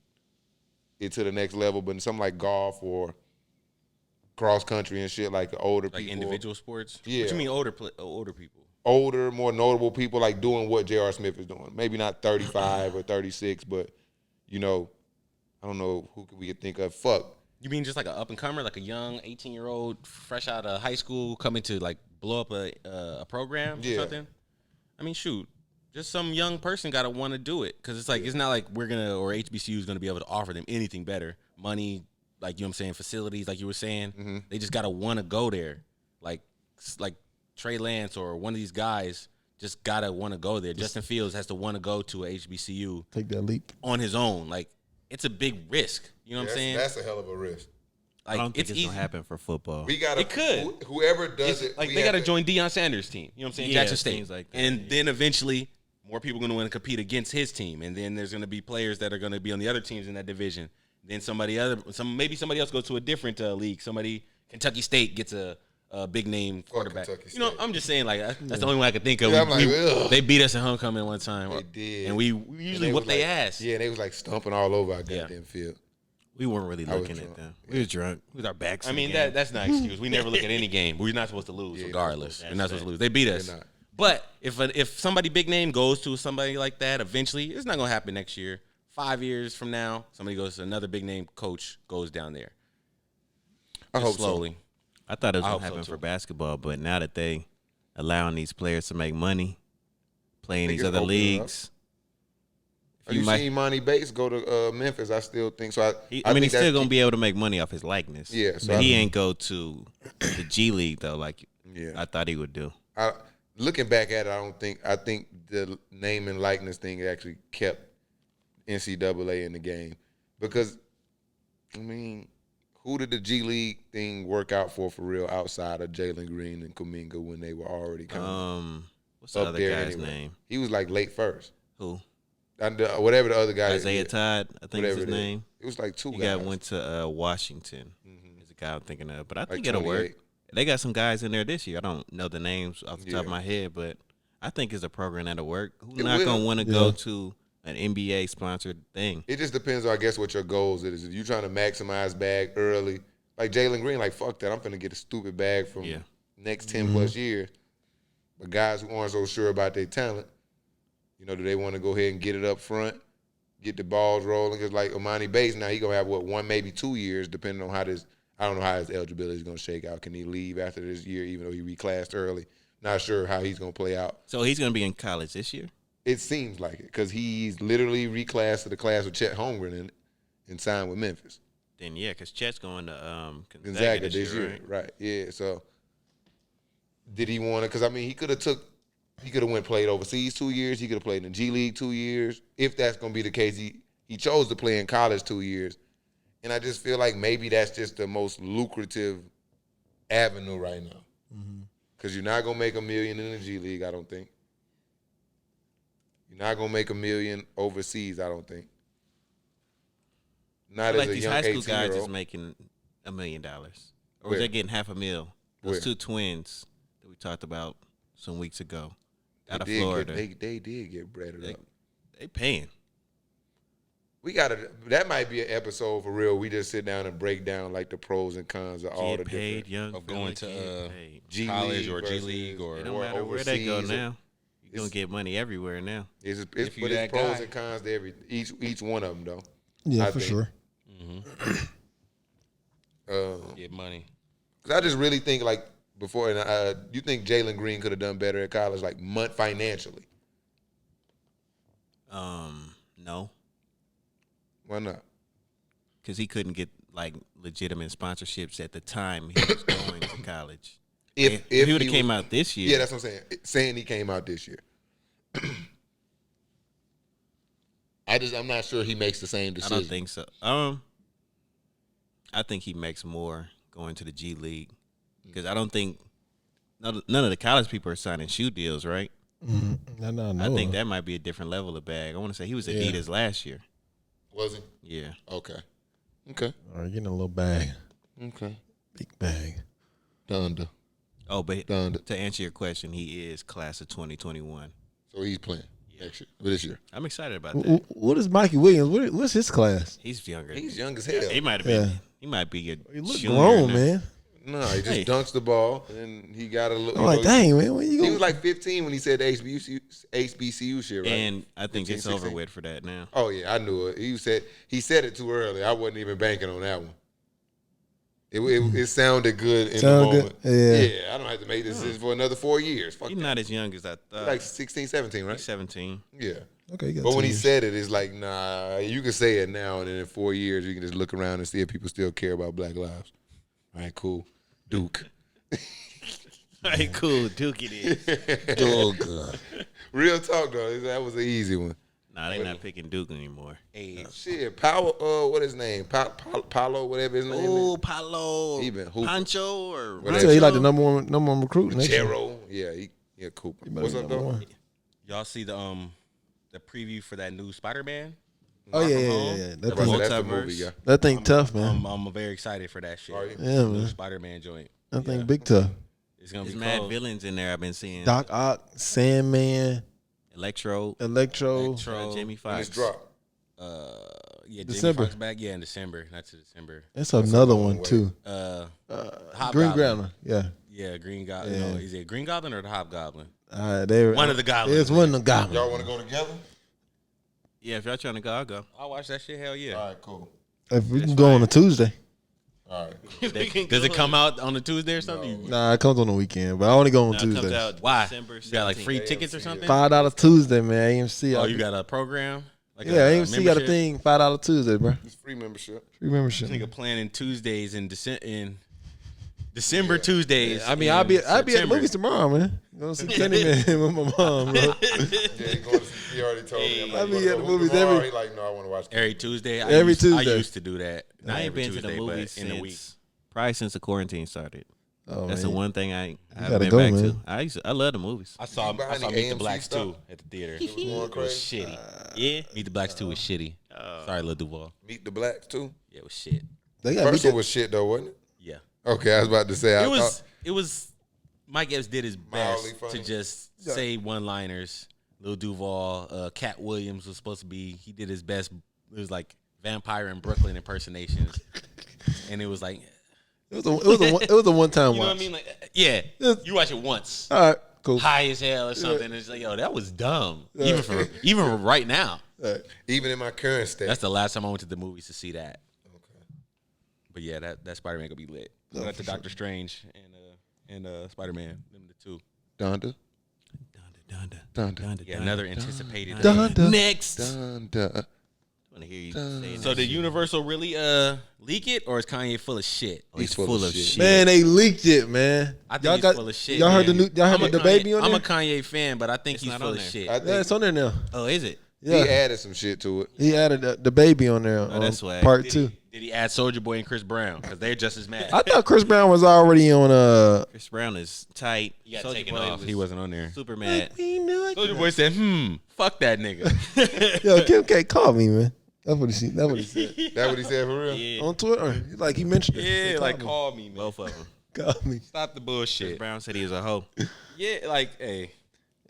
it to the next level. But in something like golf or cross country and shit, like older Like people. individual sports? Yeah. What you mean older people? Older, more notable people, like, doing what J.R. Smith is doing. Maybe not 35 or 36, but, I don't know who we could think of. You mean just like an up-and-comer, like a young 18-year-old fresh out of high school coming to, like, blow up a program or something? I mean, shoot. Just some young person got to want to do it. Because it's like, it's not like we're going to, or HBCU is going to be able to offer them anything better. Money, like, you know what I'm saying, facilities, like you were saying. Mm-hmm. They just got to want to go there. Like Trey Lance or one of these guys just got to want to go there. Justin Fields has to want to go to a HBCU. Take that leap. On his own. Like, it's a big risk. You know what I'm saying? That's a hell of a risk. Like, I don't think it's easy. going to happen for football. We gotta, It could. Whoever does it. Like, they got to join Deion Sanders' team. You know what I'm saying? Yeah, Jackson State. things like that, and then eventually, more people are going to want to compete against his team. And then there's going to be players that are going to be on the other teams in that division. Then maybe somebody else goes to a different league. Kentucky State gets a big name quarterback. Kentucky You know, State. I'm just saying, like, that's the only one I could think of. Yeah, I'm like, ugh. They beat us at homecoming one time. They did. And we usually whoop their ass. Yeah, they was like stomping all over our goddamn field. We weren't really was looking drunk. at them. We was drunk. With our backs. I mean, that's not an excuse. We never look at any game. We're not supposed to lose, regardless. We're not supposed to lose. They beat us. They're not. But if somebody big name goes to somebody like that, eventually, it's not going to happen next year. 5 years from now, somebody goes to another big name coach goes down there. I hope slowly. so. I thought it was I going hope to happen so, for too. basketball, but now that they allowing these players to make money, playing Think these it's other opening up. leagues. You seen Monty Bates go to Memphis? I still think so. I think mean, he's that's still going to be able to make money off his likeness. Yeah, so but I he mean- ain't go to the G League, though, like Yeah. I thought he would do. Looking back at it, I think the name and likeness thing actually kept NCAA in the game because, I mean, who did the G League thing work out for real outside of Jalen Green and Kuminga when they were already kind of What's the up other there guy's anyway? name? He was like late first. Who? And, whatever the other guy is. Isaiah Todd, I think is his whatever it is. name. It was like two He guys. went to Washington. Is the guy I'm thinking of, but I think Like it'll work. 28. They got some guys in there this year. I don't know the names off the top of Yeah. my head, but I think it's a program that'll work. Who's It not will. going to want to go to an NBA sponsored thing? It just depends on, I guess, what your goals is. If you're trying to maximize bag early, like Jalen Green, like, fuck that. I'm finna get a stupid bag from next 10 plus years. But guys who aren't so sure about their talent, do they want to go ahead and get it up front, get the balls rolling? Because like Amani Bates, now he going to have, 1, maybe 2 years, depending on how this, I don't know how his eligibility is going to shake out. Can he leave after this year, even though he reclassed early? Not sure how he's going to play out. So he's going to be in college this year? It seems like it because he's literally reclassed to the class with Chet Holmgren in it and signed with Memphis. Then, yeah, because Chet's going to Gonzaga this year, right? Yeah. So, did he want to? Because I mean, he could have played overseas 2 years. He could have played in the G League 2 years. If that's going to be the case, he chose to play in college 2 years, and I just feel like maybe that's just the most lucrative avenue right now. Because you're not going to make $1 million in the G League, I don't think. You're not going to make $1 million overseas, I don't think. Not like as a these young high school guys 18-year-old. is making $1 million. Or Where? was they getting $500,000? Those Where? two twins that we talked about some weeks ago out of They did Florida. they did get breaded up. They paying. We that might be an episode for real. We just sit down and break down like the pros and cons of all the Get paid, different young of going fellas to, get paid. G college League or G versus- League or- It don't or matter where they go overseas. now. You're going to get money everywhere now. It's If you but it's that pros guy. and cons to each one of them though. Yeah, I for think. sure. Get money. 'Cause I just really think like before, and you think Jalen Green could have done better at college, like financially? No, Why not? because he couldn't get like legitimate sponsorships at the time he was going to college. If he would have came out this year, Yeah, that's what I'm saying. Saying he came out this year. I'm not sure he makes the same I decision. don't think so. I think he makes more going to the G League because I don't think none of the college people are signing shoe deals, right? No. I think that might be a different level of bag. I want to say he was Adidas last year. Was he? Yeah. Okay. Okay. All right, getting a little bag. Okay. Big bag. DONDA. Oh, but DONDA. to answer your question, he is class of 2021. So he's playing next year. This year. I'm excited about that. What is Mikey Williams? What's his class? He's younger. He's young as hell. He might have been. Yeah. He might be a He look junior grown, now. man. No, he just Hey. dunks the ball, and he got a little. I'm like, dang, man, when you He going? was like 15 when he said the HBCU shit, right? And I think 15, it's over 16. with for that now. Oh yeah, I knew it. He said it too early. I wasn't even banking on that one. It sounded good in Sound the good? moment. Yeah. I don't have to make this decision for another 4 years. Fuck He's that. not as young as I thought. Like 16, 17, right? He's 17. Yeah. Okay, you got But 2 when he years. said it, it's like, nah, you can say it now, and then in 4 years, you can just look around and see if people still care about Black lives. All right, cool. Duke. All right, cool. Duke it is. Real talk, though. That was an easy one. Nah, they're not picking Duke anymore. Hey, Shit, Power, what his name? Paulo, whatever his name Oh, is. Paulo. He been hooping. Pancho or What I tell you, he like the number one recruit. next year. Chero. Yeah, Cooper. He better What's be up, number though? one. y'all see the preview for that new Spider-Man? Oh Far yeah, From yeah, Home? yeah, yeah. That Everybody thing, said that's the Multiverse. movie, yeah. that thing tough, man. I'm very excited for that shit. Are you? Yeah, New man. Spider-Man joint. That thing big tough. It's gonna There's be mad cold. villains in there I've been seeing. Doc Ock, Sandman, Electro. Electro. Jamie When it's Foxx. dropped. Yeah, December. Jamie Foxx back. Yeah, in December. That's in December. That's another long one way. too. Hobgoblin. Green Goblin. Yeah. Yeah, Green Goblin. Yeah. No, is it Green Goblin or the Hobgoblin? They One of the goblins. It's one of the goblins. Y'all want to go together? Yeah, if y'all trying to go, I'll go. I'll watch that shit. Hell yeah. All right, cool. If we can go on a Tuesday. All right. Does it come out on a Tuesday or something? Nah, it comes on the weekend, but I only go on No, it comes Tuesdays. out Why? December You got like 17th. free tickets or something? $5 Tuesday, man. AMC. Oh, you got a program? Like yeah, a AMC got a membership? thing. $5 Tuesday, bro. It's free membership. Free membership. Nigga planning Tuesdays in December Tuesdays. I mean, in I'll be at the September. movies tomorrow, man. Gonna see Candyman with my mom, bro. Yeah, he going to see. He already told me. I'm like, I be you wanna at the go movies tomorrow? every- He like, no, I want to watch. Every Tuesday. Every I Tuesday. used to do that. Not I ain't every been to Tuesday, the movies but in the week. since probably since the quarantine started. Oh, That's man. the one thing I gotta haven't been go, back man. to. I love the movies. I saw You buy Meet the any AMC Blacks stuff? too at the theater. It was going It was crazy. shitty. Yeah. Meet the Blacks 2 was shitty. Sorry, Lil Duval. Meet the Blacks too. Yeah, it was shit. They got First beat one was shit though, wasn't it? Yeah. Okay, I was about to say. It was Mike Epps did his Mildly best funny. to just say one-liners. Lil Duval, Cat Williams was supposed to be. He did his best. It was like vampire in Brooklyn impersonations, and it was like, It was a one time you know watch. what I mean? Like, yeah, you watch it once, All right, cool. high as hell or something. It's like, yo, that was dumb. Even for right now. Even in my current state. That's the last time I went to the movies to see that. Okay. But yeah, that Spider-Man gonna be lit. We got the Doctor Strange and Spider-Man, them the two. Donda. Donda. Yeah, another anticipated. Donda. Next. Donda. I want to hear you say So that. did Universal really leak it, or is Kanye full of shit? He's full of shit. Man, they leaked it, man. I think he's full of shit. Y'all heard man. the new? Y'all heard I'm the a baby Kanye- on I'm there? a Kanye fan, but I think It's he's not full on of there. shit. I Yeah, think it's on there now. Oh, is it? Yeah, he added some shit to it. he added the baby on there. on that's swag. part Did 2. he add Soulja Boy and Chris Brown? Because they're just as mad. I thought Chris Brown was already on. Chris Brown is tight. He got Soulja taken Boy off. He wasn't on there. super mad. We knew it. Soulja Boy said, fuck that nigga. Yo, Kim K called me, man. That's what he said. That's what he said That what he said for real? Yeah, on Twitter. Like he mentioned it. He Yeah, said, like me. call me, man. both of them. Call me. Stop the Chris bullshit. Brown said he was a hoe. Yeah, like, hey.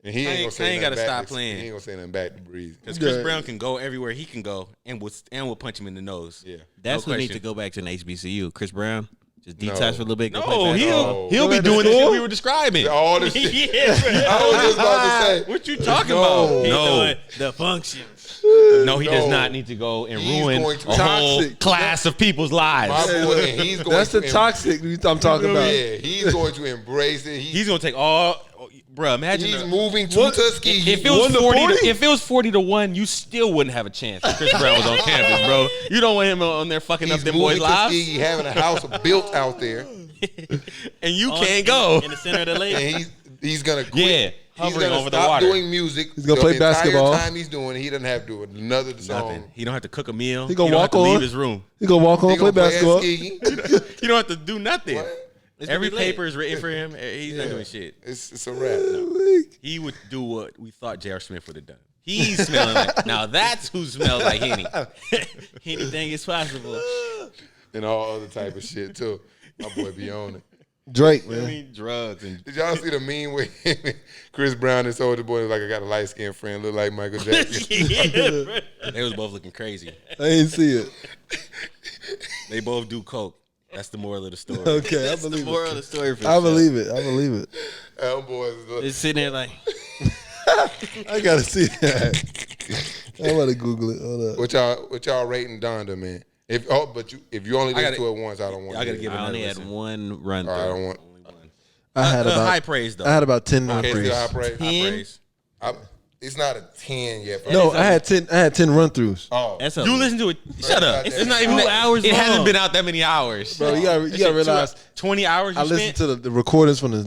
And he ain't gonna say Kanye nothing gotta back stop to- playing. He ain't gonna say nothing back to Breeze. Because Chris Yeah. Brown can go everywhere he can go and will punch him in the nose. Yeah. That's No who needs to question. go back to an HBCU. Chris Brown, just detox No. for a little bit. Go No, play basketball. he'll be Go doing back the to shit school? we were describing. All this shit. Yeah, I was just about to say. what you talking No. about? He's No, doing the functions. no, he does No. not need to go and He's ruin going to- a whole Toxic. class of people's lives. My boy, and he's going That's to the toxic I'm talking about. Yeah, he's going to embrace it. He's gonna take all, bruh. Imagine He's the- moving to Tuskegee. If it was 40 40? if it was 40-1, you still wouldn't have a chance. If Chris Brown was on campus, bro. You don't want him on there fucking up He's them boys' moving to lives, Tuskegee, having a house built out there, and you On- can't go. in the center of the lake. and he's gonna quit. Yeah, He's hovering gonna over the stop water. doing music. He's gonna play the entire basketball. time he's doing it, he doesn't have to do another Nothing. song. He don't have to cook a meal. He gonna don't walk have to leave on. his room. He gonna walk on, He play gonna basketball. Tuskegee. You don't have to do nothing. What? It's Every gonna be lit. paper is written for him. He's not doing shit. It's a wrap. He would do what we thought J.R. Smith would have done. He's smelling like, now that's who smells like Henny. Anything is possible. and all other type of shit too. My boy be on it. Drake, I man. mean, drugs and Did y'all see the meme where Chris Brown and Soulja Boy was like, I got a light skinned friend, look like Michael Jackson. they was both looking crazy. I ain't see it. They both do coke. That's the moral of the story. Okay, I That's the believe moral it. of the story for I sure. believe it. I believe it. Them boys look. It's sitting there like, I gotta see that. I'm about to Google it. Hold up. What y'all rating Donda, man? If you only listen to it once, I don't want. I gotta give it I another only had listen. one run I through. don't want. Only one. I had about high praise though. I had about 10 more Okay, praise. still high praise. High praise. It's not a 10 yet. No, I had 10 run throughs. Oh, That's a You listen to it. Shut up. It's It's not even 2 that, hours It hasn't long. been out that many hours. Bro, you gotta realize 20 hours. You I listened spent? to the recordings from the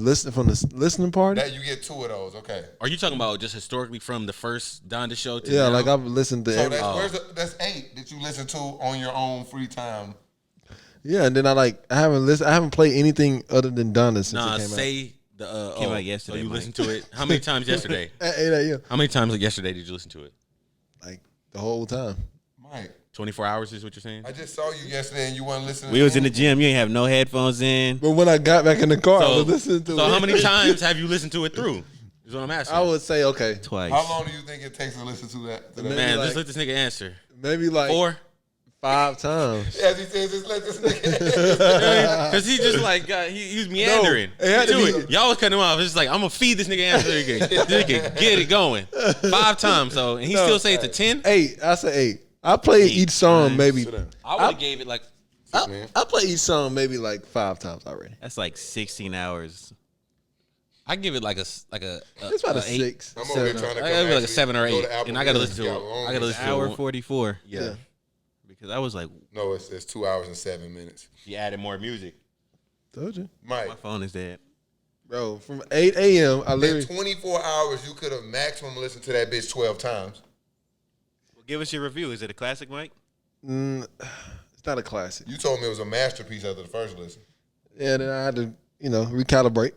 listening party. that you get 2 of those. Okay. Are you talking about just historically from the first Donda show to Yeah, now? like I've listened to So every. that's 8 that you listen to on your own free time. Yeah, and then I haven't played anything other than Donda since Nah, it came out. say the Came out yesterday, So you Mike. listened to it. How many times yesterday? At 8 a.m. How many times yesterday did you listen to it? Like the whole time. Mike, 24 hours is what you're saying? I just saw you yesterday and you weren't listening. We to was in the anything. gym. You ain't have no headphones in. But when I got back in the car, I was listening to it. So how many times have you listened to it through? Is what I'm asking. I would say okay, Twice. How long do you think it takes to listen to that? To that? Man, like- just let this nigga answer. maybe like 4? 5 times. As he says, just let this nigga. Because he just like he was meandering. it had to to be- it. Y'all was cutting him off. It's just like I'm gonna feed this nigga answer again. This nigga get it going 5 times. So and he No. still say it's a 10. 8. I say 8. I played each song maybe. I would have gave it like I play each song maybe like 5 times already. That's like 16 hours. I give it like a It's about a 8. 6. I'm over here 7. trying to I gotta be like a 7 or 8, go to Apple and I gotta Music. listen to Got it. long I gotta list. listen to Hour it. 44. Yeah. Because I was like, No, it's 2 hours and 7 minutes. He added more music. Told you. Mike, my phone is dead. Bro, from 8 a.m. I in literally 24 hours, you could have maximum listened to that bitch 12 times. Well, give us your review. Is it a classic, Mike? it's not a classic. You told me it was a masterpiece after the first listen. Yeah, then I had to, recalibrate.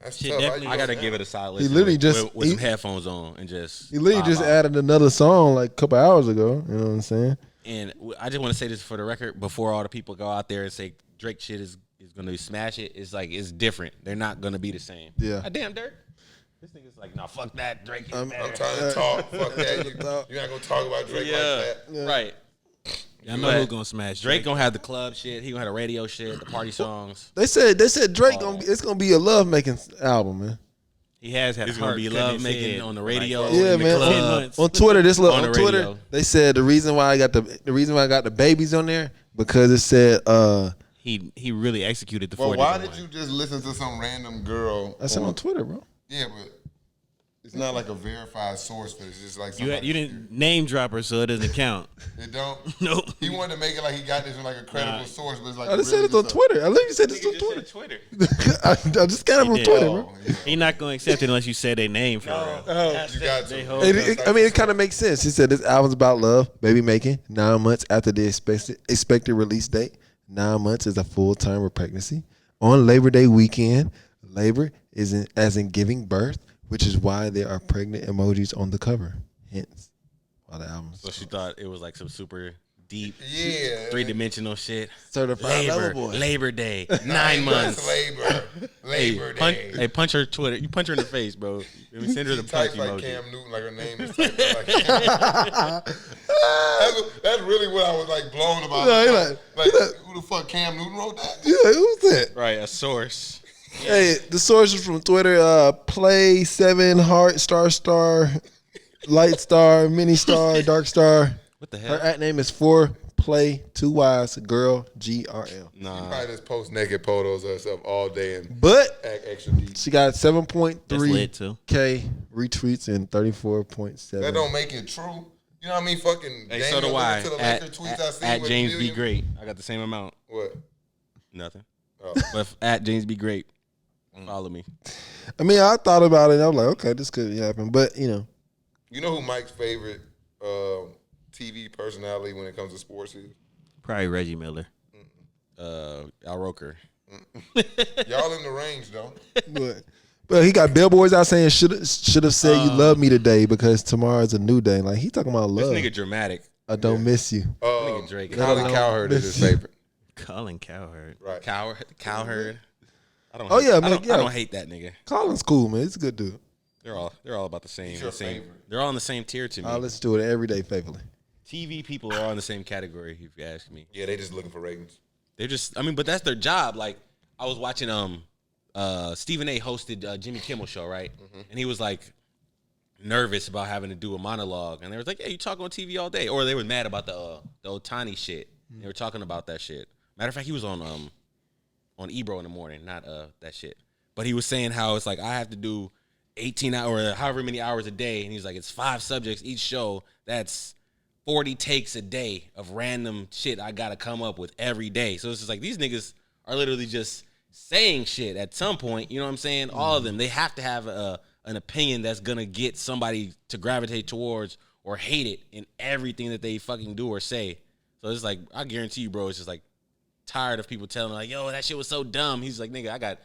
That's Shit, tough. How definitely. you I gotta gonna give sound? it a solid He listen literally with, just- with some he- headphones on and just He literally vibe just out. added another song like a couple hours ago. You know what I'm saying? And I just want to say this for the record before all the people go out there and say Drake shit is gonna smash it. It's like it's different. They're not gonna be the same. Yeah. God damn, Dirk. This nigga's like, nah, fuck that. Drake is I'm better. trying to talk. Fuck that. You're not gonna talk about Drake like that. Right. Y'all know But who's gonna smash Drake gonna have the club shit. He gonna have the radio shit, the party songs. They said Drake it's gonna be a love making album, man. He has had It's a gonna heart be cutting love his making head on the for radio. like, Yeah, in the man. club. 10 months. On Twitter, On the Twitter, radio. they said the reason why I got the babies on there because it said he really executed the Well, 40. why did you just listen to some random girl? I said on Twitter, bro. Yeah, but it's not like a verified source for this. It's just like You somebody. didn't name drop her, so it doesn't count. It don't. Nope. He wanted to make it like he got this from like a credible source, but it's like I just said it's on Twitter. I literally said this on Twitter. Twitter. I just got it from did. Twitter, Oh, bro. yeah. He not gonna accept it unless you say their name for real. You got to. hold- It kind of makes sense. He said this album's about love, baby making. 9 months after the expected release date. 9 months is a full term of pregnancy. On Labor Day weekend, labor isn't as in giving birth, which is why there are pregnant emojis on the cover. Hence, why the album's So she thought it was like some super deep, Yeah. 3-dimensional shit. certified lover Labor, boy. Labor Day, 9 months. Labor. Labor Day. Hey, punch her Twitter. You punch her in the face, bro. Let me send her the She punch types like emoji. Cam Newton, like her name is typed like that's really what I was like blown about. Yeah, he like, who the fuck Cam Newton wrote that? Yeah, who's that? Right, a source. Hey, the source is from Twitter. Play 7 heart star light star mini star dark star. What the Her hell? at name is 4play 2 Y's girl GRL. She probably just post naked photos of herself all day and But act extra deep. she got That's lit 7.3K too. retweets and 34.7. That don't make it true. You know what I mean? Fucking Hey, Daniel so do I. to the At, Laker tweets I see at with James B. million- Great. I got the same amount. What? Nothing. Oh. But at James B. Great, follow me. I mean, I thought about it. And I was like, okay, this could happen. But You know who Mike's favorite TV personality when it comes to sports is? Probably Reggie Miller. Al Roker. Y'all in the range though. but he got billboards out saying should have said you love me today because tomorrow's a new day. Like he talking about This love. nigga dramatic. I don't miss you. Nigga Drake. Colin Cowherd is his favorite. Colin Cowherd. Right. Cowherd. I don't. Oh, hate, yeah, I man, don't, yeah. I don't hate that nigga. Colin's cool, man. He's a good dude. They're all about the same. He's your the same. favorite. They're all in the same tier to me. I listen to it every day faithfully. TV people are all in the same category. If you ask me, Yeah, they just looking for ratings. they're just. I mean, but that's their job. Like I was watching Stephen A. hosted Jimmy Kimmel show, right? And he was like nervous about having to do a monologue, and they was like, "Yeah, you talk on TV all day," or they were mad about the Otani shit. They were talking about that shit. Matter of fact, he was on Ebro in the morning, not that shit. But he was saying how it's like I have to do 18 hours or however many hours a day, and he's like, it's 5 subjects each show. That's 40 takes a day of random shit I gotta come up with every day. So it's just like these niggas are literally just saying shit at some point. You know what I'm saying? All of them, they have to have an opinion that's gonna get somebody to gravitate towards or hate it in everything that they fucking do or say. So it's like, I guarantee you, bro, it's just like tired of people telling like, yo, that shit was so dumb. He's like, nigga, I got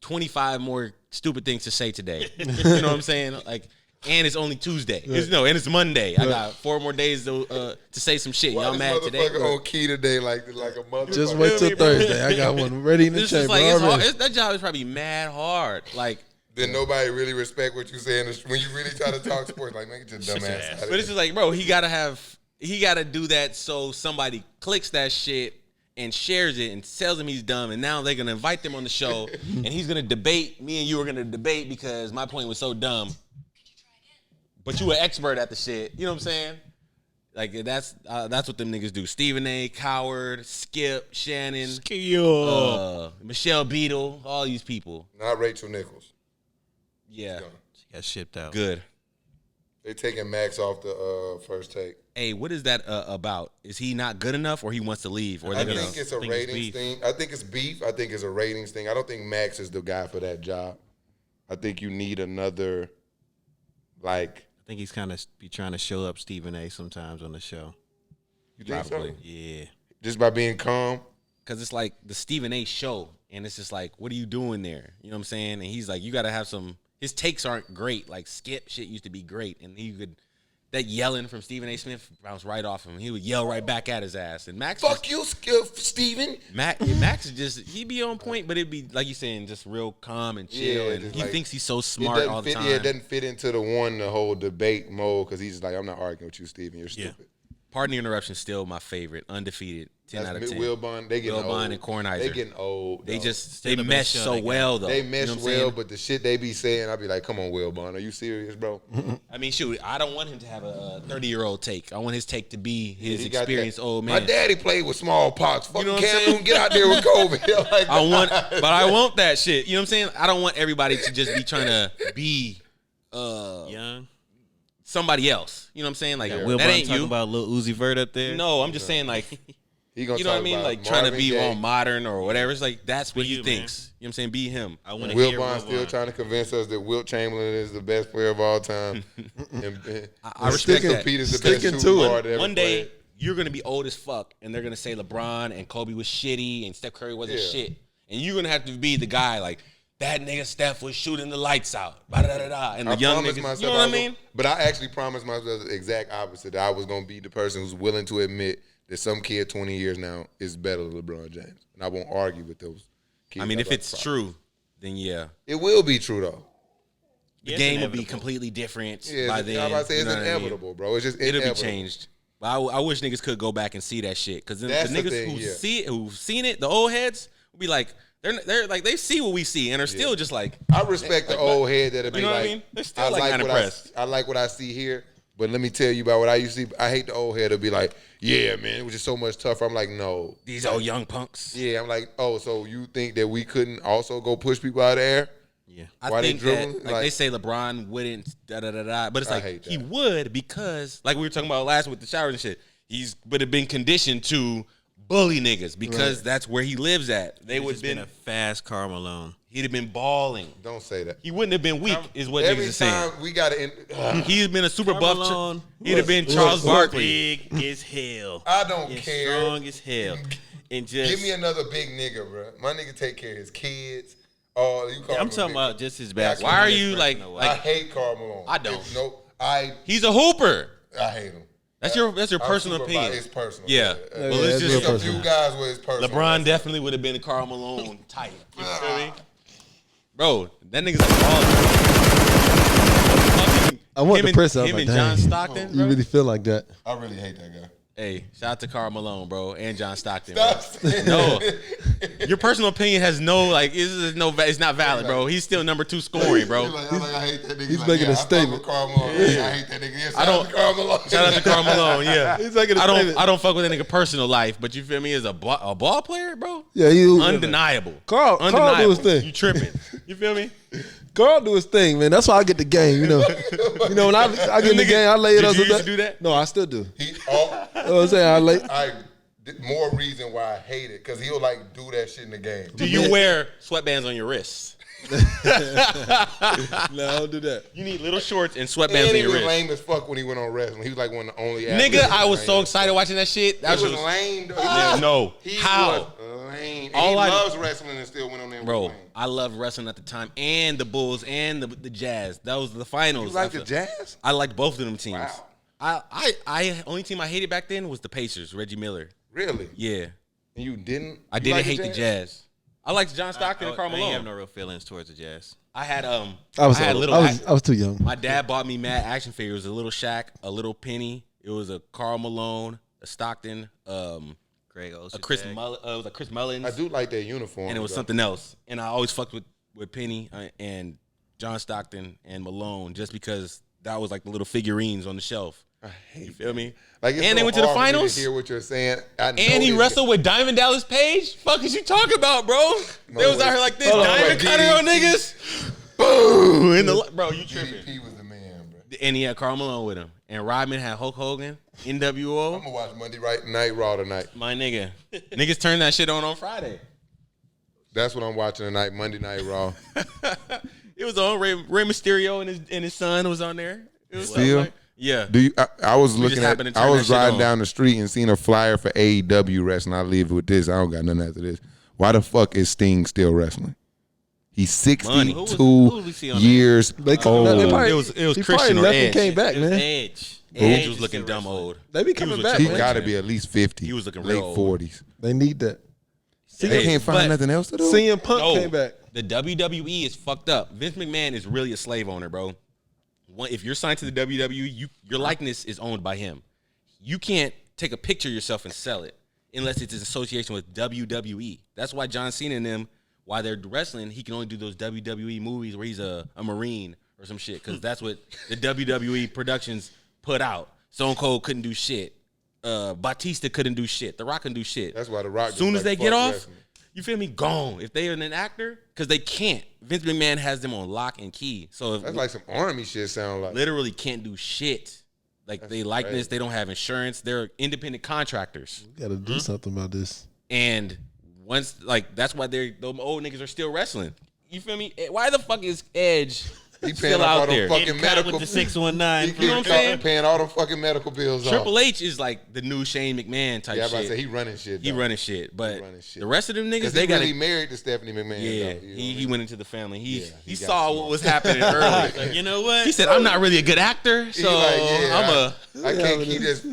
25 more stupid things to say today. You know what I'm saying? Like, and it's only Tuesday. And it's Monday. I got 4 more days to say some shit. Why Y'all this mad today? motherfucker on key today like a motherfucker? Just wait till Thursday. I got one ready in the It's just chamber like it's hard. already. That job is probably mad hard. Like, Then nobody really respect what you saying when you really try to talk sports. Like, man, get your dumb ass out of but it's just like, bro, he gotta do that so somebody clicks that shit and shares it and tells him he's dumb, and now they're gonna invite them on the show, and he's gonna debate. Me and you are gonna debate because my point was so dumb. But you an expert at the shit. You know what I'm saying? Like that's what them niggas do. Stephen A. Coward, Skip, Shannon, Michelle Beadle, all these people. Not Rachel Nichols. Yeah, She got shipped out. good. They taking Max off the first take. Hey, what is that about? Is he not good enough, or he wants to leave? Or I they're think gonna? it's a think it's ratings beef. thing. I think it's beef. I think it's a ratings thing. I don't think Max is the guy for that job. I think you need another, like, I think he's kind of be trying to show up Stephen A. sometimes on the show. you think Probably. so? Yeah. Just by being calm. Because it's like the Stephen A. show, and it's just like, what are you doing there? You know what I'm saying? And he's like, you got to have some. His takes aren't great. Like Skip shit used to be great, and he could. That yelling from Stephen A. Smith bounced right off him. He would yell right back at his ass. And Max, Fuck you, Steven. Max is just he be on point, but it'd be like you saying, just real calm and chill. Yeah, and just he like- thinks he's so It smart doesn't all the fit. time. Yeah, it doesn't fit into the whole debate mode because he's just like, I'm not arguing with you, Steven. You're stupid. Pardon the interruption, still my favorite, undefeated, 10 out of 10. Wilbon, they getting Wilbon old. and Kornheiser. They getting old. They dog. just Still they the mesh best show so they got. well though. They You know mesh what I'm well, saying? but the shit they be saying, I be like, come on, Wilbon, are you serious, bro? I mean, shoot, I don't want him to have a 30-year-old take. I want his take to be his He got experienced that- old man. My daddy played with smallpox. Fucking know what I'm Cam saying? Newton, get out there with COVID. Like, I want that shit. You know what I'm saying? I don't want everybody to just be trying to be Young. somebody else. You know what I'm saying? Like Will that Bond ain't talking you. about Lil Uzi Vert up there. No, I'm just saying like he gonna you know what I talk mean? about Like trying to Marvin be Gaye. all modern or whatever. It's like that's what Be he you, thinks. You know what I'm saying? Be him. I want to hear Wilbon still trying to convince us that Wilt Chamberlain is the best player of all time. and I respect Sticking that. Pete is the best Sticking shooting to it. guard ever One day played. you're gonna be old as fuck, and they're gonna say LeBron and Kobe was shitty, and Steph Curry wasn't Yeah. shit, and you're gonna have to be the guy like that nigga Steph was shooting the lights out, ba-da-da-da-da, and the I young promised niggas. myself You know what I mean? But I actually promised myself the exact opposite. That I was going to be the person who's willing to admit that some kid 20 years now is better than LeBron James. And I won't argue with those kids. I mean, if about it's the problem. true, then yeah, It will be true, though. the game will be completely different Yeah, by I'm then. about to say you it's know what I mean? inevitable, bro. It's just It'll inevitable. be changed. But I wish niggas could go back and see that shit, because the That's the niggas thing, who yeah. see it, who've seen it, the old heads, will be like they're like they see what we see and are still just like. I respect the old head that'll be You know what I like, mean? They're still, like, not what impressed. I like what I see here, but let me tell you about what I used to see. I hate the old head that'll be like, yeah, man, it was just so much tougher. I'm like, no. These old young punks. Yeah, I'm like, oh, so you think that we couldn't also go push people out of the air? Yeah. I Why they think that, dribbling? like they say LeBron wouldn't da-da-da-da, but it's I like hate he that. would because, like we were talking about last with the showers and shit, would have been conditioned to bully niggas because that's where he lives at. They He's would just have been been, a fast Karl Malone. he'd have been balling. Don't say that. He wouldn't have been weak, is what Every niggas are saying. time we got to He'd have been a super Karl buff. Malone He'd have been look, Charles look, Barkley. Big as hell. I don't and care. Strong as hell. And just Give me another big nigga, bro. My nigga take care of his kids. Oh, you call I'm him a talking big about nigga. just his basketball. Why are you like? I hate Karl Malone. I don't. Nope. He's a hooper. I hate him. That's your I personal super opinion. It's personal. Yeah. Yeah, Well, it's it's just real a few guys where it's personal. LeBron definitely would have been a Karl Malone type. You feel me? Bro, that nigga's a baller. I want the press. I was Him like, and John dang, Stockton, you bro. really feel like that? I really hate that guy. Hey, shout out to Karl Malone, bro, and John Stockton. Stop Bro. saying No, that. your personal opinion has no it's not valid, bro. He's still number 2 scoring, bro. He's like, I hate that nigga. He's like, making a I fuck statement. with Karl Malone. I hate that nigga. Yeah, I don't- Karl Malone. Shout out to Karl Malone, yeah. He's making a statement. I don't fuck with that nigga personal life, but you feel me? As a ball player, bro, Yeah, you undeniable. Carl do his thing. You tripping? You feel me? Carl do his thing, man. That's why I get the game. You know, when I get in the game, I lay it Did up. you used to do that? No, I still do. He, You know what I'm saying? more reason why I hate it, because he'll like do that shit in the game. Do you wear sweatbands on your wrists? No, I don't do that. You need little shorts and And sweatbands on he your was wrists. lame as fuck when he went on wrestling. He was like one of the only Nigga, athletes I was lame so as excited fuck. watching that shit. That He was was lame, though. Yeah, no. He How? was lame. And All he I- loves wrestling and still went on there and Bro, was lame. I loved wrestling at the time, and the Bulls and the Jazz. That was the finals. You like the Jazz? I liked both of them teams. Wow. I only team I hated back then was the Pacers, Reggie Miller. Really? Yeah, And you didn't? I You didn't like hate the Jazz. I liked John Stockton and Karl I ain't have Malone. no real feelings towards the Jazz. I had I was I had old. little. I was too young. My dad bought me mad action figures. A little Shaq, a little Penny. It was a Karl Malone, a Stockton, Greg Olsen. a Chris Mullins. It was a Chris Mullins. I do like that uniform. And it was though. something else. And I always fucked with Penny and John Stockton and Malone just because that was like the little figurines on the shelf. I hate You feel me? Like, it's And so they went to the hard for me finals? To hear what you're saying. I know And he this wrestled with Diamond Dallas Page? Fuck is you talking about, bro? They was wait. out here like this, Hold on, diamond wait, cutter on DDP. niggas. Boom! In the bro, you guy. tripping. DDP was the man, bro. And he had Karl Malone with him. And Rodman had Hulk Hogan, I'm NWO. gonna watch Monday Night Raw tonight. My nigga. Niggas turned that shit on Friday. That's what I'm watching tonight. Monday Night Raw. It was on. Rey Mysterio and his son was on there. It was Still? like, yeah. Do you? I was looking at. happened to I turn was that shit riding on. down the street and seen a flyer for AEW wrestling. I'll leave it with this. I don't got nothing after this. Why the fuck is Sting still wrestling? He's Money. 62 Who was we see on years They old. probably, It was he Christian probably or left Edge. and came back, It was man. Edge. Edge is was looking still dumb wrestling. old. They be He coming was a back, He triple man. got to H, be man. at least 50. He was looking late real old. 40s. They need that. They can't find but nothing else to do. CM Punk No, came back. the WWE is fucked up. Vince McMahon is really a slave owner, bro. If you're signed to the WWE, your likeness is owned by him. You can't take a picture of yourself and sell it unless it's in association with WWE. That's why John Cena and them, while they're wrestling, he can only do those WWE movies where he's a Marine or some shit, because that's what the WWE productions put out. Stone Cold couldn't do shit. Batista couldn't do shit. The Rock couldn't do shit. That's why The Rock. As soon as just like, they get fuck off, wrestling. you feel me? Gone. If they are an actor, because they can't. Vince McMahon has them on lock and key. So if That's like some army shit. Sound like. literally can't do shit. Like they likeness, crazy. they don't have insurance. They're independent contractors. Got to do something about this. And once that's why the old niggas are still wrestling. You feel me? Why the fuck is Edge He paying still off all out them there? fucking Getting caught medical. with the 619. You know what I'm saying? Paying all them fucking medical bills Triple off. H is like the new Shane McMahon type Yeah, I about to shit. say he running shit. He though. running shit, but running shit. the rest of them niggas, Because they he got really married to Stephanie McMahon. Yeah, though, you know what I he mean? went into the family. He Yeah, he got saw smart. what was happening early. Like, you know what? He said, "I'm not really a good actor, He so like, yeah, I'm a." I can't keep this.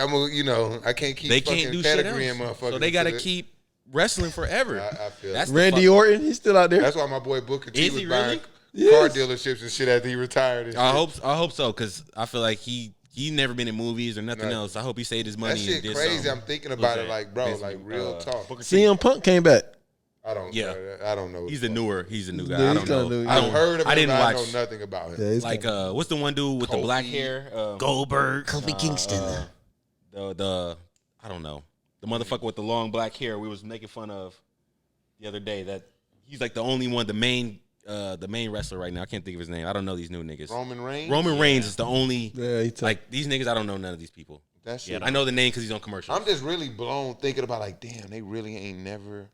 I'm a, you know, I can't keep. They fucking can't do shit pedigreeing else, motherfuckers so they got to into this. keep wrestling forever. I feel That's that. the Randy fuck- Orton, he's still out there. That's why my boy Booker T Is was he buying really? car Yes. dealerships and shit after he retired. And I shit. hope so, because I feel like he never been in movies or nothing Nothing. else. I hope he saved his money That shit and did crazy. something. I'm thinking about Who's it that? like, bro, Basically, like real talk. Booker T. CM Punk came back. I don't. Yeah. I don't know. He's the newer. He's the new guy. Yeah, I he's don't kinda know. new. I I've don't- heard of him. I didn't but watch. I know nothing about him. Yeah, he's Like kinda- what's the one dude with the Kofi. black hair? Goldberg. Kofi Kingston. The I don't know, the motherfucker with the long black hair we was making fun of the other day. That he's like the only one, the main wrestler right now. I can't think of his name. I don't know these new niggas. Roman Reigns. Roman Reigns is the only. Yeah, he took. Like these niggas, I don't know none of these people. That shit. I know the name because he's on commercials. I'm just really blown thinking about like, damn, they really ain't never.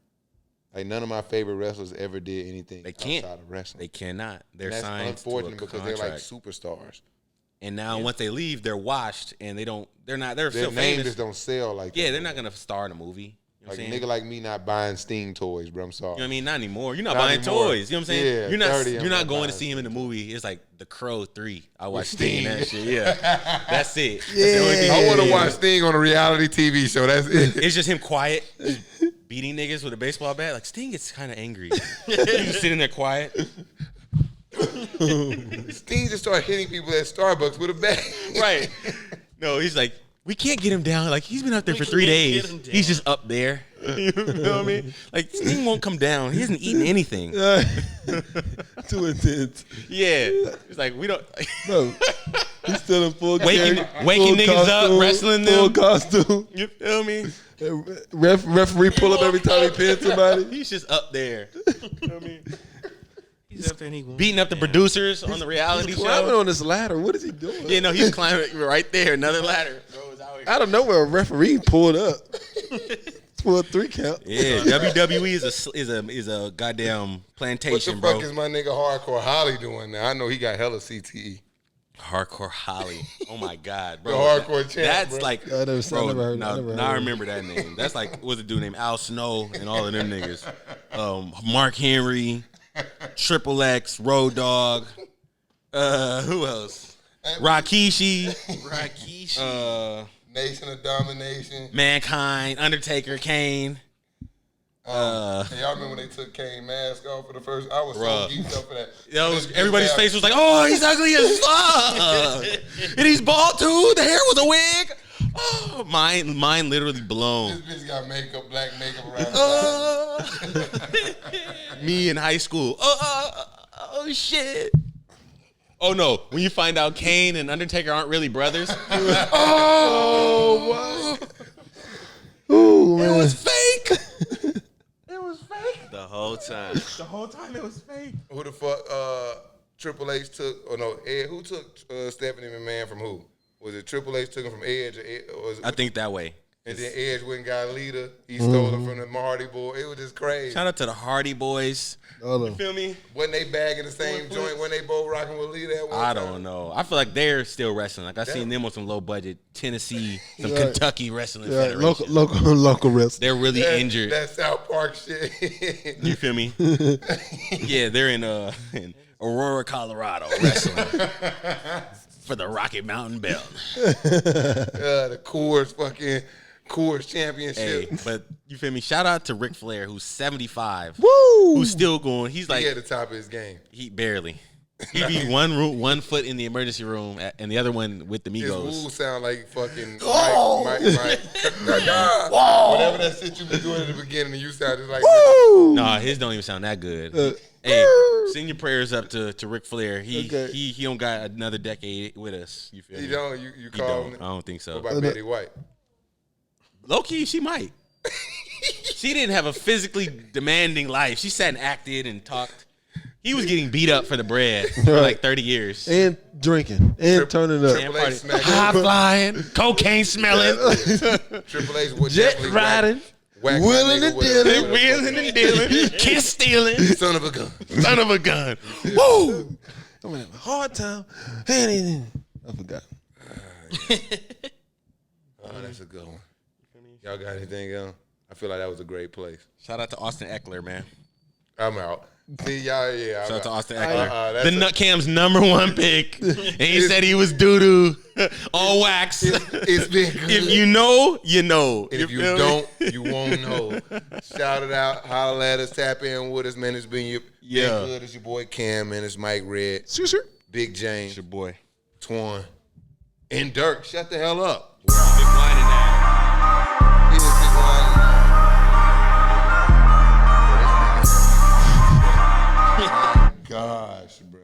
Like none of my favorite wrestlers ever did anything. They can't. outside of wrestling. They cannot. They're And that's signed unfortunate to a because contract. they're like superstars. And now once they leave, they're washed and they're Their still name famous. just don't sell like Yeah, that. they're not gonna star in a movie. You know Like a saying? nigga like me not buying Sting toys, bro. I'm sorry. You know what I mean? Not anymore. You're not Not buying anymore. toys. You know what I'm saying? Yeah, you're not 30, I'm you're not not going to buying see him in the movie. It's like The Crow 3. I watched Sting. Sting that shit. Yeah. That's it. That's the Yeah. only thing I want to yeah. watch Sting on a reality TV show. That's it. It's just him quiet, beating niggas with a baseball bat. Like Sting gets kind of angry. He's just sitting there quiet. Sting just started hitting people at Starbucks with a bat. Right. No, he's like, we can't get him down. Like he's been up there for 3 can't days. get him down. He's just up there. You know what I mean? Like Sting won't come down. He hasn't eaten anything. Too intense. Yeah. It's like we don't. Bro, he's still in full Waking character, niggas full up, costume, wrestling full them. costume. You feel me? Referee pull up every time he pins somebody. He's just up there. You know what I mean? He's up there and he Beating up the producers on the reality He's climbing show. on this ladder. What is he doing? Yeah, no, he's climbing right there. Another ladder. Bro is out here. Out of nowhere, a referee pulled up. It's for a 3 count. Yeah, WWE is a goddamn What the plantation, fuck bro. is my nigga Hardcore Holly doing now? I know he got hella CTE. Hardcore Holly. Oh my god, bro. The hardcore champ, That's bro. like, I never heard now, that. now I remember that name. That's like, what was a dude named Al Snow and all of them niggas. Mark Henry, Triple X, Road Dogg. Who else? Rikishi. Nation of Domination. Mankind, Undertaker, Kane. Hey, y'all remember when they took Kane's mask off for the first? I was Bruh. so geeked up for that. Everybody's face was like, oh, he's ugly as fuck. And he's bald too. The hair was a wig. Oh, mine literally blown. This bitch got makeup, black makeup around the Me in high school. Oh, shit. Oh, no. When you find out Kane and Undertaker aren't really brothers. Oh, wow. Ooh, man. It was fake. the whole time. The whole time it was fake. Who the fuck Triple H took, or no, Ed, who took Stephanie McMahon from who? Was it Triple H took him from Edge? Or was it, I think that way. and then Edge went and got Lita. He stole him from the Hardy Boy. It was just crazy. Shout out to the Hardy Boys. Hold on. Feel me? Wasn't they bagging the same joint when they both rocking with Lita at one I time? don't know. I feel like they're still wrestling. Like I seen them on some low budget Tennessee, some Right. Kentucky wrestling Yeah, federation. local wrestling. They're really injured. That South Park shit. You feel me? Yeah, they're in Aurora, Colorado, wrestling for the Rocky Mountain Belt. The Coors Championship. Hey, but you feel me? Shout out to Ric Flair, who's 75, Woo! who's still going. He's like He at the top of his game. he barely. He'd be one foot in the emergency room and the other one with the His woo Migos. sound like fucking Mike. Whatever that shit you be doing at the beginning, you sound just like Nah, his don't even sound that good. Hey, send your prayers up to Ric Flair. He don't got another decade with us. You feel me? You don't. You He call don't. him. I don't think so. What about Betty White? Low key, she might. She didn't have a physically demanding life. She sat and acted and talked. He was getting beat up for the bread for like 30 years. And drinking. And turning up. Triple H smacked High flying, cocaine smelling, Triple H would Jet definitely riding. whack my Wheeling nigga and with dealing. wheeling and dealing, kiss stealing, Son of a gun. son of a gun. Woo! I'm having a hard time. I forgot. Oh, that's a good one. Y'all got anything else? I feel like that was a great place. Shout out to Austin Eckler, man. I'm out. See y'all, yeah. Shout out to Austin Eckler. that's The Nutcam's #1 pick. And he said he was doo-doo on wax. It's been good. If you know, you know. If you feel me? don't, you won't know. Shout it out. Holler at us. Tap in with us, man. It's been your Yeah. good. It's your boy Cam, man. It's Mike Red, Big James, It's your boy. Twan, and Dirk. Shut the hell up. Big wine in that. He is big wine. My gosh, bro.